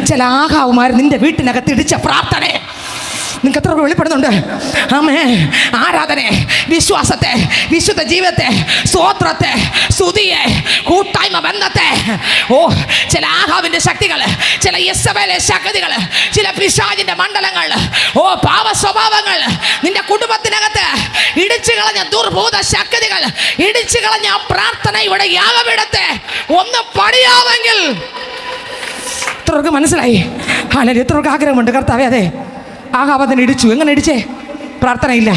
ചില ആഹാവുമാർ നിന്റെ വീട്ടിനകത്ത് ഇടിച്ച പ്രാർത്ഥനയെ നിങ്ങൾക്ക് എത്ര വെളിപ്പെടുന്നുണ്ട്? ആമേ. ആരാധനെ, വിശ്വാസത്തെ, വിശുദ്ധ ജീവിതത്തെ, സ്തോത്രത്തെ, സ്തുതിയെ, കൂട്ടായ്മ ബന്ധത്തെ. ചില ആഹാവിന്റെ ശക്തികൾ, ചില യെസബേലിന്റെ ശക്തികൾ, ചില പിശാചിന്റെ മണ്ഡലങ്ങൾ, പാപ സ്വഭാവങ്ങൾ, നിന്റെ കുടുംബത്തിനകത്ത് ഇടിച്ചു കളഞ്ഞ ദുർഭൂത ശക്തികൾ, ഇടിച്ചു കളഞ്ഞ പ്രാർത്ഥനയുടെ യാഗപീഠത്തെ ഒന്ന് പണിയാമെങ്കിൽ. എത്രവർക്ക് മനസ്സിലായി? അല്ലെങ്കിൽ എത്രവർക്ക് ആഗ്രഹമുണ്ട്? കർത്താവേ, അതെ, ആഹാബത്തിനെ ഇടിച്ചു. എങ്ങനെ ഇടിച്ചേ? പ്രാർത്ഥനയില്ല,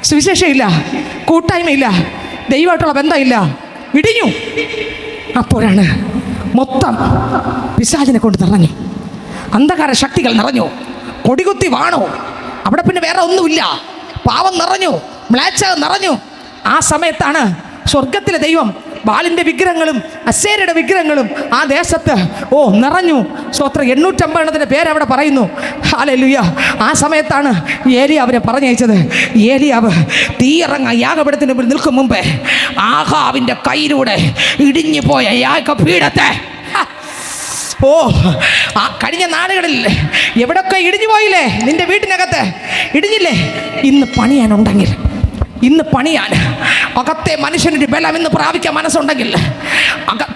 സുവിശേഷമില്ല, കൂട്ടായ്മയില്ല, ദൈവമായിട്ടുള്ള ബന്ധമില്ല, ഇടിഞ്ഞു. അപ്പോഴാണ് മൊത്തം പിശാചിനെ കൊണ്ട് നിറഞ്ഞു, അന്ധകാര ശക്തികൾ നിറഞ്ഞു, കൊടികുത്തി വാണു. അവിടെ പിന്നെ വേറെ ഒന്നുമില്ല. പാവം നിറഞ്ഞു, മ്ലേച്ഛത നിറഞ്ഞു. ആ സമയത്താണ് സ്വർഗത്തിലെ ദൈവം ബാലിൻ്റെ വിഗ്രഹങ്ങളും അശേരയുടെ വിഗ്രഹങ്ങളും ആ ദേശത്ത് നിറഞ്ഞു. സ്തോത്രം. 850 പേര് അവിടെ പറയുന്നു. ഹല്ലേലൂയ. ആ സമയത്താണ് ഏലിയാവിനെ പറഞ്ഞയച്ചത്. ഏലിയാവ് തീയിറങ്ങ യാഗപീഠത്തിന് മുമ്പിൽ നിൽക്കും മുമ്പേ ആഹാവിൻ്റെ കയ്യിലൂടെ ഇടിഞ്ഞു പോയ യാഗപീഠത്തെ, ആ കഴിഞ്ഞ നാളുകളിൽ എവിടൊക്കെ ഇടിഞ്ഞു പോയില്ലേ? നിന്റെ വീട്ടിനകത്ത് ഇടിഞ്ഞില്ലേ? ഇന്ന് പണിയാനുണ്ടെങ്കിൽ, ഇന്ന് പണിയാൻ അകത്തെ മനുഷ്യനൊരു ബലം ഇന്ന് പ്രാപിക്കാൻ മനസ്സുണ്ടെങ്കിൽ,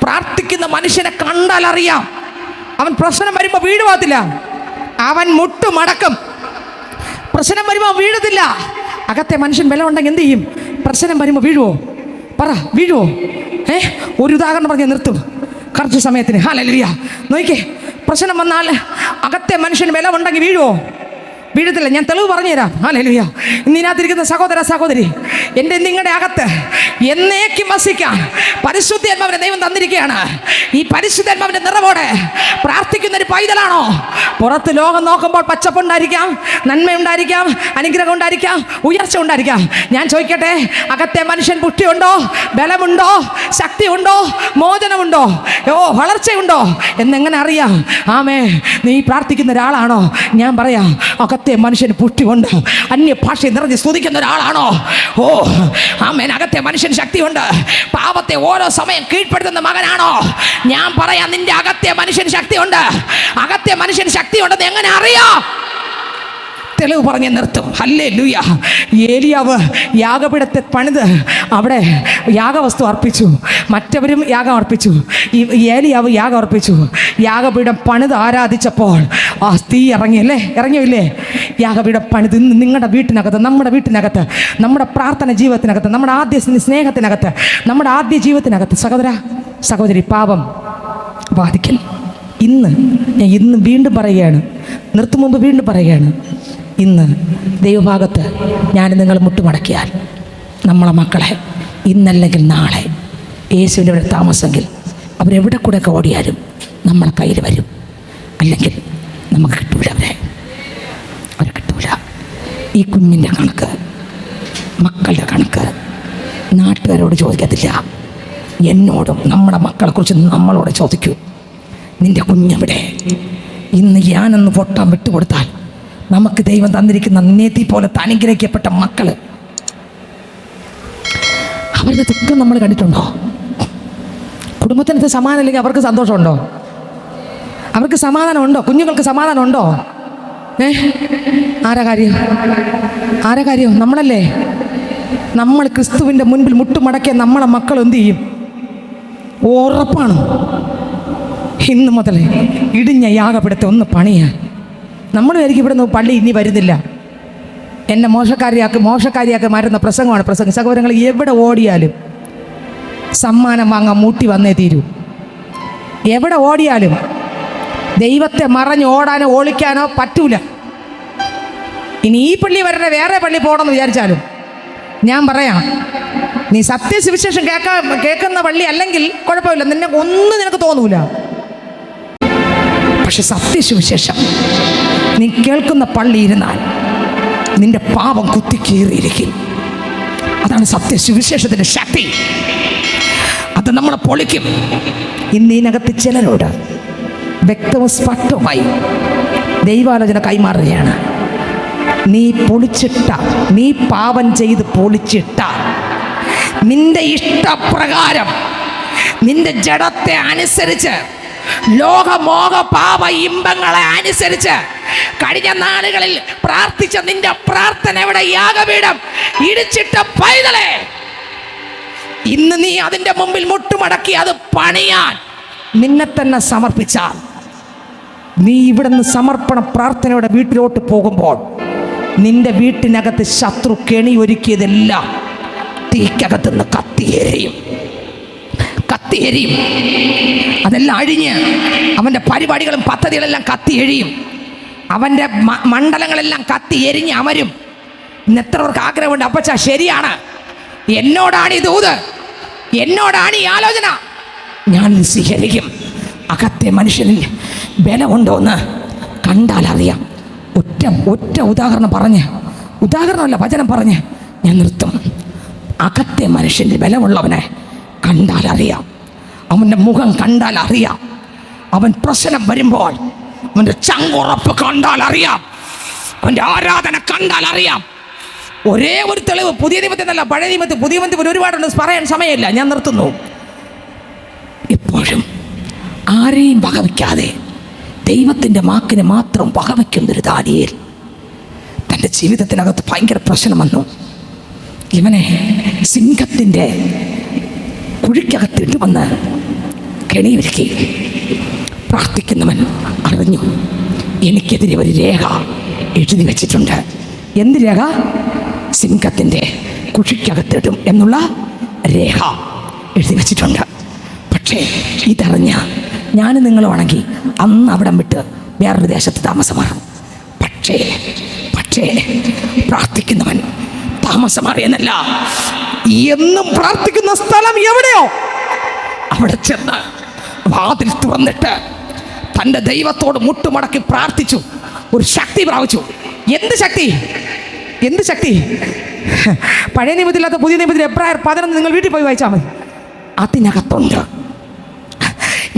പ്രാർത്ഥിക്കുന്ന മനുഷ്യനെ കണ്ടാൽ അറിയാം, അവൻ പ്രശ്നം വരുമ്പോൾ വീട് പോകത്തില്ല, അവൻ മുട്ടുമടക്കും. പ്രശ്നം വരുമ്പോൾ വീഴത്തില്ല. അകത്തെ മനുഷ്യൻ ബലം ഉണ്ടെങ്കിൽ എന്ത് ചെയ്യും? പ്രശ്നം വരുമ്പോൾ വീഴുവോ? പറ, വീഴുവോ? ഒരു ഉദാഹരണം പറഞ്ഞ് നിർത്തും കുറച്ച് സമയത്തിന്. ഹല്ലേലൂയ. നോക്കിക്കേ, പ്രശ്നം വന്നാൽ അകത്തെ മനുഷ്യന് ബലമുണ്ടെങ്കിൽ വീഴുവോ? വീഴത്തില്ല. ഞാൻ തെളിവ് പറഞ്ഞുതരാം. ഹല്ലേലൂയ. ഇന്നിനകത്തിരിക്കുന്ന സഹോദര സഹോദരി, എൻ്റെ നിങ്ങളുടെ അകത്ത് എന്നേക്കും വസിക്കാൻ പരിശുദ്ധാത്മാവിനെ ദൈവം തന്നിരിക്കുകയാണ്. ഈ പരിശുദ്ധാത്മാവിൻ്റെ നിറവോടെ പ്രാർത്ഥിക്കുന്ന ഒരു പൈതലാണോ? പുറത്ത് ലോകം നോക്കുമ്പോൾ പച്ചപ്പുണ്ടായിരിക്കാം, നന്മയുണ്ടായിരിക്കാം, അനുഗ്രഹം ഉണ്ടായിരിക്കാം, ഉയർച്ച ഉണ്ടായിരിക്കാം. ഞാൻ ചോദിക്കട്ടെ, അകത്തെ മനുഷ്യൻ പുഷ്ടിയുണ്ടോ? ബലമുണ്ടോ? ശക്തിയുണ്ടോ? മോചനമുണ്ടോ? വളർച്ചയുണ്ടോ എന്നെങ്ങനെ അറിയാം? ആമേ. നീ പ്രാർത്ഥിക്കുന്ന ഒരാളാണോ? ഞാൻ പറയാം, അകത്തെ മനുഷ്യന് പുഷ്ടിയുണ്ട്. അന്യഭാഷയെ നിറഞ്ഞ് സ്തുതിക്കുന്ന ഒരാളാണോ? ആമേൻ. അകത്തെ മനുഷ്യന് ശക്തിയുണ്ട്. പാപത്തെ ഓരോ സമയം കീഴ്പ്പെടുത്തുന്ന മകനാണോ? ഞാൻ പറയാം, നിന്റെ അകത്തെ മനുഷ്യന് ശക്തിയുണ്ട്. അകത്തെ മനുഷ്യന് ശക്തിയുണ്ടെന്ന് എങ്ങനെ അറിയാം? തെളിവ് പറഞ്ഞ് നിർത്തും. ഹല്ലേലൂയ. ഏലിയാവ് യാഗപീഠത്തെ പണിത് അവിടെ യാഗവസ്തു അർപ്പിച്ചു. മറ്റവരും യാഗം അർപ്പിച്ചു. ഏലിയാവ് യാഗം അർപ്പിച്ചു. യാഗപീഠം പണിത് ആരാധിച്ചപ്പോൾ ആ തീ ഇറങ്ങിയല്ലേ, ഇറങ്ങിയില്ലേ? യാഗപീഠം പണിത് ഇന്ന് നിങ്ങളുടെ വീട്ടിനകത്ത്, നമ്മുടെ വീട്ടിനകത്ത്, നമ്മുടെ പ്രാർത്ഥന ജീവിതത്തിനകത്ത്, നമ്മുടെ ആദ്യ സ്നേഹത്തിനകത്ത്, നമ്മുടെ ആദ്യ ജീവിതത്തിനകത്ത് സഹോദര സഹോദരി പാപം ബാധിക്കൽ. ഞാൻ ഇന്ന് വീണ്ടും പറയുകയാണ്, നിർത്തും മുമ്പ് വീണ്ടും പറയുകയാണ്, ഇന്ന് ദൈവഭാഗത്ത് ഞാൻ നിങ്ങൾ മുട്ടുമടക്കിയാൽ നമ്മളെ മക്കളെ ഇന്നല്ലെങ്കിൽ നാളെ യേശുവിൻ്റെ ഇവിടെ താമസമെങ്കിൽ അവരെവിടെ കൂടെയൊക്കെ ഓടിയാലും നമ്മളെ കയ്യിൽ വരും. അല്ലെങ്കിൽ നമുക്ക് കിട്ടൂല, അവരെ കിട്ടൂല. ഈ കുഞ്ഞിൻ്റെ കണക്ക്, മക്കളുടെ കണക്ക് നാട്ടുകാരോട് ചോദിക്കത്തില്ല, എന്നോടും നമ്മുടെ മക്കളെക്കുറിച്ച് നമ്മളോട് ചോദിക്കൂ. നിൻ്റെ കുഞ്ഞെവിടെ? ഇന്ന് ഞാനൊന്ന് പൊട്ടാൻ വിട്ടുകൊടുത്താൽ നമുക്ക് ദൈവം തന്നിരിക്കുന്ന നേത്തി പോലത്തെ അനുഗ്രഹിക്കപ്പെട്ട മക്കൾ, അവരുടെ ദുഃഖം നമ്മൾ കണ്ടിട്ടുണ്ടോ? കുടുംബത്തിനകത്ത് സമാധാനം ഇല്ലെങ്കിൽ അവർക്ക് സന്തോഷമുണ്ടോ? അവർക്ക് സമാധാനമുണ്ടോ? കുഞ്ഞുങ്ങൾക്ക് സമാധാനമുണ്ടോ? ആരാ കാര്യം? നമ്മളല്ലേ. നമ്മൾ ക്രിസ്തുവിൻ്റെ മുൻപിൽ മുട്ടുമടക്കിയ നമ്മളെ മക്കൾ എന്തു ചെയ്യും? ഉറപ്പാണ് ഇന്ന് മുതൽ ഇടിഞ്ഞ യാഗപീഠത്തെ ഒന്ന് പണിയാൻ. നമ്മൾ വിചാരിക്കും ഇവിടെ നിന്ന് പള്ളി ഇനി വരുന്നില്ല, എന്നെ മോശക്കാരിയാക്കി മാറ്റുന്ന പ്രസംഗമാണ് പ്രസംഗം. സഹോദരങ്ങൾ, എവിടെ ഓടിയാലും സമ്മാനം വാങ്ങാൻ മൂട്ടി വന്നേ തീരൂ. എവിടെ ഓടിയാലും ദൈവത്തെ മറഞ്ഞ് ഓടാനോ ഒളിക്കാനോ പറ്റൂല. ഇനി ഈ പള്ളി വരണ വേറെ പള്ളി പോകണമെന്ന് വിചാരിച്ചാലും ഞാൻ പറയാം, നീ സത്യസുവിശേഷം കേൾക്കുന്ന പള്ളി അല്ലെങ്കിൽ കുഴപ്പമില്ല, നിനക്ക് തോന്നൂല. പക്ഷെ സത്യസുവിശേഷം നീ കേൾക്കുന്ന പള്ളി ഇരുന്നാൽ നിന്റെ പാപം കുത്തിക്കീറിയിരിക്കും. അതാണ് സത്യസുവിശേഷത്തിൻ്റെ ശക്തി. അത് നമ്മളെ പൊളിക്കും. ഇന്ന് ഇതിനകത്ത് ചിലരോട് വ്യക്തവും സ്പഷ്ടവുമായി ദൈവാലോചന കൈമാറുകയാണ്. നീ പാപം ചെയ്ത് പൊളിച്ചിട്ട നിന്റെ ഇഷ്ടപ്രകാരം നിന്റെ ജഡത്തെ അനുസരിച്ച് ലോകമോഹ പാപ ഇമ്പങ്ങളെ അനുസരിച്ച് കഴിഞ്ഞ നാളുകളിൽ പ്രാർത്ഥിച്ച നിന്റെ പ്രാർത്ഥന എവിടെ? യാഗപീഠം ഇടിച്ചിട്ട പൈതലേ, ഇന്ന് നീ അതിൻ്റെ മുമ്പിൽ മുട്ടുമടക്കി അത് പണിയാൻ നിന്നെ തന്നെ സമർപ്പിച്ചാൽ, നീ ഇവിടുന്ന് സമർപ്പണ പ്രാർത്ഥനയോടെ വീട്ടിലോട്ട് പോകുമ്പോൾ നിന്റെ വീട്ടിനകത്ത് ശത്രു കെണി ഒരുക്കിയതെല്ലാം തീക്കകത്തുനിന്ന് കത്തിയെരിയും. അതെല്ലാം അഴിഞ്ഞ് അവൻ്റെ പരിപാടികളും പദ്ധതികളെല്ലാം കത്തിയെഴിയും. അവൻ്റെ മണ്ഡലങ്ങളെല്ലാം കത്തി എരിഞ്ഞ് അമരും. ഇന്ന് എത്ര പേർക്ക് ആഗ്രഹമുണ്ട്, അപ്പച്ച ശരിയാണ്, എന്നോടാണ് ഈ ദൂത്, എന്നോടാണ് ഈ ആലോചന, ഞാനിത് സ്വീകരിക്കും. അകത്തെ മനുഷ്യനിൽ ബലമുണ്ടോ എന്ന് കണ്ടാൽ അറിയാം. ഒറ്റ ഉദാഹരണമല്ല വചനം പറഞ്ഞ് ഞാൻ നിർത്തും. അകത്തെ മനുഷ്യൻ്റെ ബലമുള്ളവനെ കണ്ടാൽ അറിയാം. അവൻ്റെ മുഖം കണ്ടാൽ അറിയാം. അവൻ പ്രശ്നം വരുമ്പോൾ അവൻ്റെ ചങ്കുറപ്പ് കണ്ടാൽ അറിയാം. അവൻ്റെ ആരാധന കണ്ടാൽ അറിയാം. ഒരേ ഒരു തെളിവ് പുതിയ നിയമത്തിൽ നിന്നല്ല, പഴയ നിയമത്തിൽ ഒരുപാടുണ്ട്, പറയാൻ സമയമില്ല, ഞാൻ നിർത്തുന്നു. എപ്പോഴും ആരെയും വകവയ്ക്കാതെ ദൈവത്തിൻ്റെ വാക്കിനെ മാത്രം വകവയ്ക്കുന്നൊരു ദാനിയേൽ തൻ്റെ ജീവിതത്തിനകത്ത് ഭയങ്കര പ്രശ്നം വന്നു. ഇവനെ സിംഹത്തിൻ്റെ കുഴിക്കകത്തിട്ട് വന്ന് കെണിയൊരുക്കി. പ്രാർത്ഥിക്കുന്നവൻ അറിഞ്ഞു, എനിക്കെതിരെ ഒരു രേഖ എഴുതി വെച്ചിട്ടുണ്ട്. എന്ത് രേഖ? സിംഹത്തിൻ്റെ കുഴിക്കകത്തിടും എന്നുള്ള രേഖ എഴുതി വെച്ചിട്ടുണ്ട്. പക്ഷേ ഇതറിഞ്ഞ ഞാൻ നിങ്ങളുമാണെങ്കിൽ അന്ന് അവിടം വിട്ട് വേറൊരു ദേശത്ത് താമസം മാറും. പക്ഷേ പ്രാർത്ഥിക്കുന്നവൻ താമസം മാറിയെന്നല്ല, എന്നും പ്രാർത്ഥിക്കുന്ന സ്ഥലം എവിടെയോ അവിടെ ചെന്ന് വാതിൽ തുറന്നിട്ട് തൻ്റെ ദൈവത്തോട് മുട്ടുമടക്കി പ്രാർത്ഥിച്ചു. ഒരു ശക്തി പ്രാപിച്ചു. എന്ത് ശക്തി? പഴയ നിയമത്തിലാത്ത പുതിയ നിയമത്തിൽ എബ്രായർ 11 നിങ്ങൾ വീട്ടിൽ പോയി വായിച്ചാൽ മതി. അതിനകത്തുണ്ട്.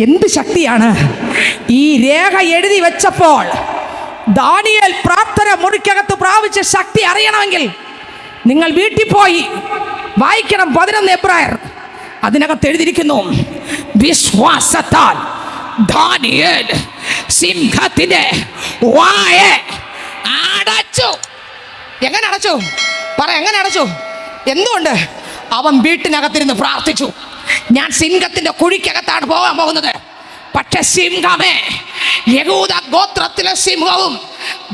എന്ത് ശക്തിയാണ്? ഈ രേഖ എഴുതി വെച്ചപ്പോൾ ദാനിയേൽ പ്രാർത്ഥന മുറിക്കകത്ത് പ്രാപിച്ച ശക്തി അറിയണമെങ്കിൽ നിങ്ങൾ വീട്ടിൽ പോയി വായിക്കണം. 11 എബ്രായർ. അതിനകത്ത് എഴുതിയിരിക്കുന്നു, വിശ്വാസത്താൽ ദാനിയേൽ സിംഹത്തിന്റെ വായ അടച്ചു. എങ്ങനെ അടച്ചു? പറ, എങ്ങനെ അടച്ചു? എന്തുകൊണ്ട്? അവൻ വീട്ടിനകത്തിരുന്ന് പ്രാർത്ഥിച്ചു. ഞാൻ സിംഹത്തിന്റെ കുഴിക്കകത്താണ് പോകാൻ പോകുന്നത്. പക്ഷെ സിംഹമേ, യഹൂദ ഗോത്രത്തിലെ സിംഹവും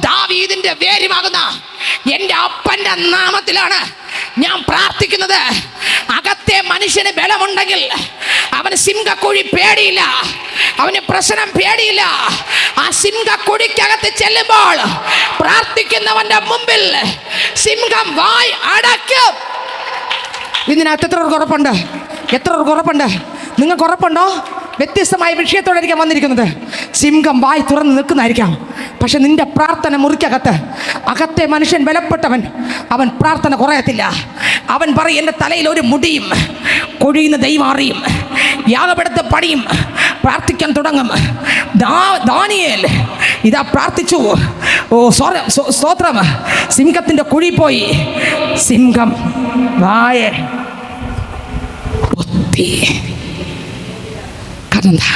ദാവീദിന്റെ വേരുമാകുന്ന എൻ്റെ അപ്പന്റെ നാമത്തിലാണ് ഞാൻ പ്രാർത്ഥിക്കുന്നത്. അകത്തെ മനുഷ്യന് ബലമുണ്ടെങ്കിൽ അവന് സിംഹക്കുഴി പേടിയില്ല, അവന് പ്രശ്നം പേടിയില്ല. ആ സിംഹക്കുഴിക്കകത്ത് ചെല്ലുമ്പോൾ പ്രാർത്ഥിക്കുന്നവന്റെ മുമ്പിൽ സിംഹം വായ് അടയ്ക്കും. ഇതിനകത്ത് എത്ര പേർക്ക് ഉറപ്പുണ്ട്? എത്ര പേർക്ക് ഉറപ്പുണ്ട്? നിങ്ങൾക്ക് ഉറപ്പുണ്ടോ? വ്യത്യസ്തമായ വിഷയത്തോടായിരിക്കാം വന്നിരിക്കുന്നത്. സിംഹം വായ് തുറന്ന് നിൽക്കുന്നതായിരിക്കാം. പക്ഷെ നിന്റെ പ്രാർത്ഥന മുറിക്കകത്ത് അകത്തെ മനുഷ്യൻ ബലപ്പെട്ടവൻ, അവൻ പ്രാർത്ഥന കുറയത്തില്ല. അവൻ പറയും, എൻ്റെ തലയിൽ ഒരു മുടിയും കൊഴിയുന്ന ദൈവം അറിയും, യാഗപീഠത്തെ പണിയും, പ്രാർത്ഥിക്കാൻ തുടങ്ങും. ദാനിയേൽ ഇതാ പ്രാർത്ഥിച്ചു. ഓ സ്തോത്രം. സിംഹത്തിൻ്റെ കുഴി പോയി, സിംഹം വായ പൊത്തി. കാരണം എന്താ?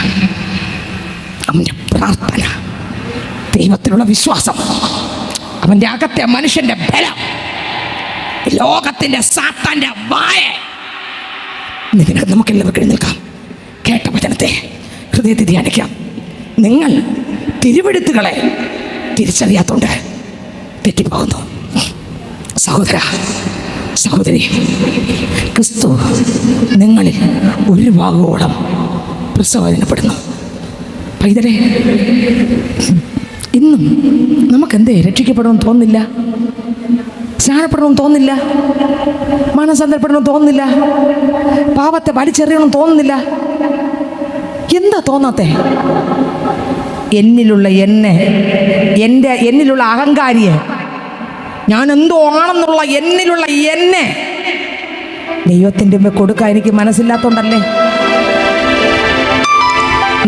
അവൻ്റെ പ്രാർത്ഥന, ദൈവത്തിലുള്ള വിശ്വാസം, അവൻ്റെ അകത്തെ മനുഷ്യൻ്റെ ബലം, ലോകത്തിൻ്റെ സാത്താൻ്റെ വായ. ഇതിനകത്ത് നമുക്കെല്ലാവർക്കും എഴുന്നേൽക്കാം. കേട്ട വചനത്തെ ഹൃദയത്തിൽ ധ്യാനിക്കാം. നിങ്ങൾ തിരുവെഴുത്തുകളെ തിരിച്ചറിയാത്തോണ്ട് തെറ്റിപ്പോകുന്നു. സഹോദര, സഹോദരി, ക്രിസ്തു നിങ്ങളിൽ ഒരു ഭാഗത്തോളം പ്രസവദിനപ്പെടുന്നു. പൈതലേ, ഇന്നും നമുക്കെന്തേ രക്ഷിക്കപ്പെടണമെന്ന് തോന്നുന്നില്ല? സ്നാനപ്പെടണമെന്ന് തോന്നുന്നില്ല? മാനസാന്തരപ്പെടണമെന്ന് തോന്നുന്നില്ല? പാപത്തെ വലിച്ചെറിയണമെന്ന് തോന്നുന്നില്ല? എന്താ തോന്നാത്തെ? എന്നിലുള്ള എന്നിലുള്ള അഹങ്കാരിയെ, ഞാൻ എന്തോ ആണെന്നുള്ള എന്നിലുള്ള എന്നെ ദൈവത്തിൻ്റെ മുമ്പ് കൊടുക്കാൻ എനിക്ക് മനസ്സില്ലാത്തോണ്ടല്ലേ?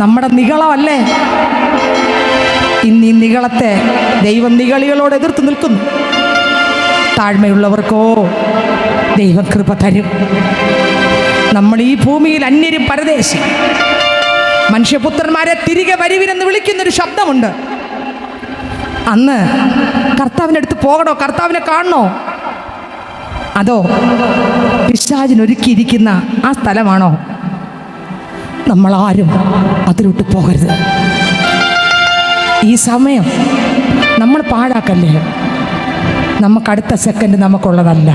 നമ്മുടെ നിഗളമല്ലേ? ഇന്ന് ഈ നിഗളത്തെ ദൈവം നിഗളികളോട് എതിർത്ത് നിൽക്കുന്നു. താഴ്മയുള്ളവർക്കോ ദൈവം കൃപ തരും. നമ്മൾ ഈ ഭൂമിയിൽ അന്യരും പരദേശി, മനുഷ്യപുത്രന്മാരെ തിരികെ വരുവിനെന്ന് വിളിക്കുന്നൊരു ശബ്ദമുണ്ട്. അന്ന് കർത്താവിൻ്റെ അടുത്ത് പോകണോ? കർത്താവിനെ കാണണോ? അതോ പിശാചിനൊരുക്കിയിരിക്കുന്ന ആ സ്ഥലമാണോ? നമ്മളാരും അതിലോട്ട് പോകരുത്. ഈ സമയം നമ്മൾ പാഴാക്കല്ലേ. നമുക്കടുത്ത സെക്കൻഡ് നമുക്കുള്ളതല്ല.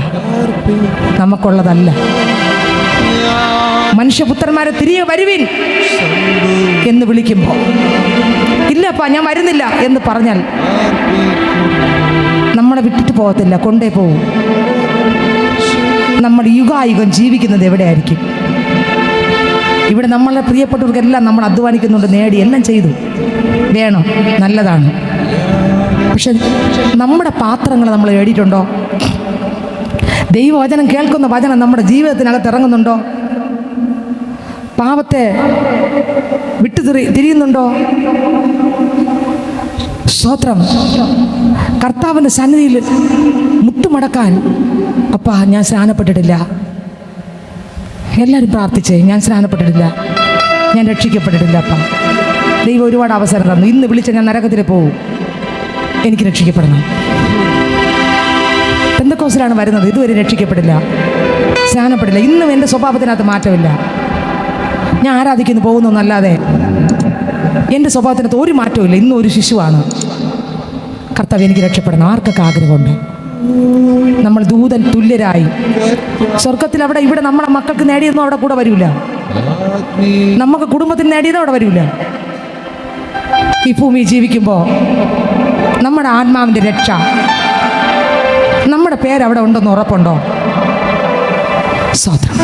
മനുഷ്യപുത്രന്മാരെ തിരികെ വരുവിൻ എന്ന് വിളിക്കുമ്പോൾ, ഇല്ലപ്പാ ഞാൻ വരുന്നില്ല എന്ന് പറഞ്ഞാൽ നമ്മളെ വിട്ടിട്ട് പോകത്തില്ല, കൊണ്ടേ പോവും. നമ്മൾ യുഗായുഗം ജീവിക്കുന്നത് എവിടെയായിരിക്കും? ഇവിടെ നമ്മളെ പ്രിയപ്പെട്ടവർക്കെല്ലാം നമ്മൾ അധ്വാനിക്കുന്നുണ്ട്, നേടി, എല്ലാം ചെയ്തു, വേണം, നല്ലതാണ്. പക്ഷെ നമ്മുടെ പാത്രങ്ങൾ നമ്മൾ നേടിയിട്ടുണ്ടോ? ദൈവവചനം കേൾക്കുന്ന വചനം നമ്മുടെ ജീവിതത്തിനകത്ത് ഇറങ്ങുന്നുണ്ടോ? പാപത്തെ വിട്ടു തിരിയുന്നുണ്ടോ? സ്തോത്രം. കർത്താവിൻ്റെ സന്നിധിയിൽ മുട്ടുമടക്കാൻ, അപ്പാ ഞാൻ സ്നാനപ്പെട്ടിട്ടില്ല. എല്ലാവരും പ്രാർത്ഥിച്ചേ, ഞാൻ സ്നാനപ്പെട്ടിട്ടില്ല, ഞാൻ രക്ഷിക്കപ്പെട്ടിട്ടില്ല. അപ്പം ദൈവം ഒരുപാട് അവസരം തന്നു. ഇന്ന് വിളിച്ച ഞാൻ നരകത്തിൽ പോവും, എനിക്ക് രക്ഷിക്കപ്പെടണം. പെന്തക്കോസ്തിലാണ് വരുന്നത്, ഇതുവരെ രക്ഷിക്കപ്പെടില്ല, സ്നാനപ്പെടില്ല. ഇന്നും എൻ്റെ സ്വഭാവത്തിനകത്ത് മാറ്റമില്ല. ഞാൻ ആരാധിക്കുന്നു പോകുന്നു എന്നല്ലാതെ എൻ്റെ സ്വഭാവത്തിനകത്ത് ഒരു മാറ്റവും. ഇന്നും ഒരു ശിശുവാണ്. കർത്താവ് എനിക്ക് രക്ഷപ്പെടണം. ആർക്കൊക്കെ ആഗ്രഹമുണ്ട്? നമ്മൾ ദൂതൻ തുല്യരായി സ്വർഗത്തിൽ അവിടെ ഇവിടെ നമ്മുടെ മക്കൾക്ക് നേടിയതൊന്നും അവിടെ കൂടെ വരില്ല. നമുക്ക് കുടുംബത്തിന് നേടിയതും അവിടെ വരില്ല. ഈ ഭൂമി ജീവിക്കുമ്പോൾ നമ്മുടെ ആത്മാവിൻ്റെ രക്ഷ, നമ്മുടെ പേരവിടെ ഉണ്ടെന്ന് ഉറപ്പുണ്ടോ? സ്തോത്രം.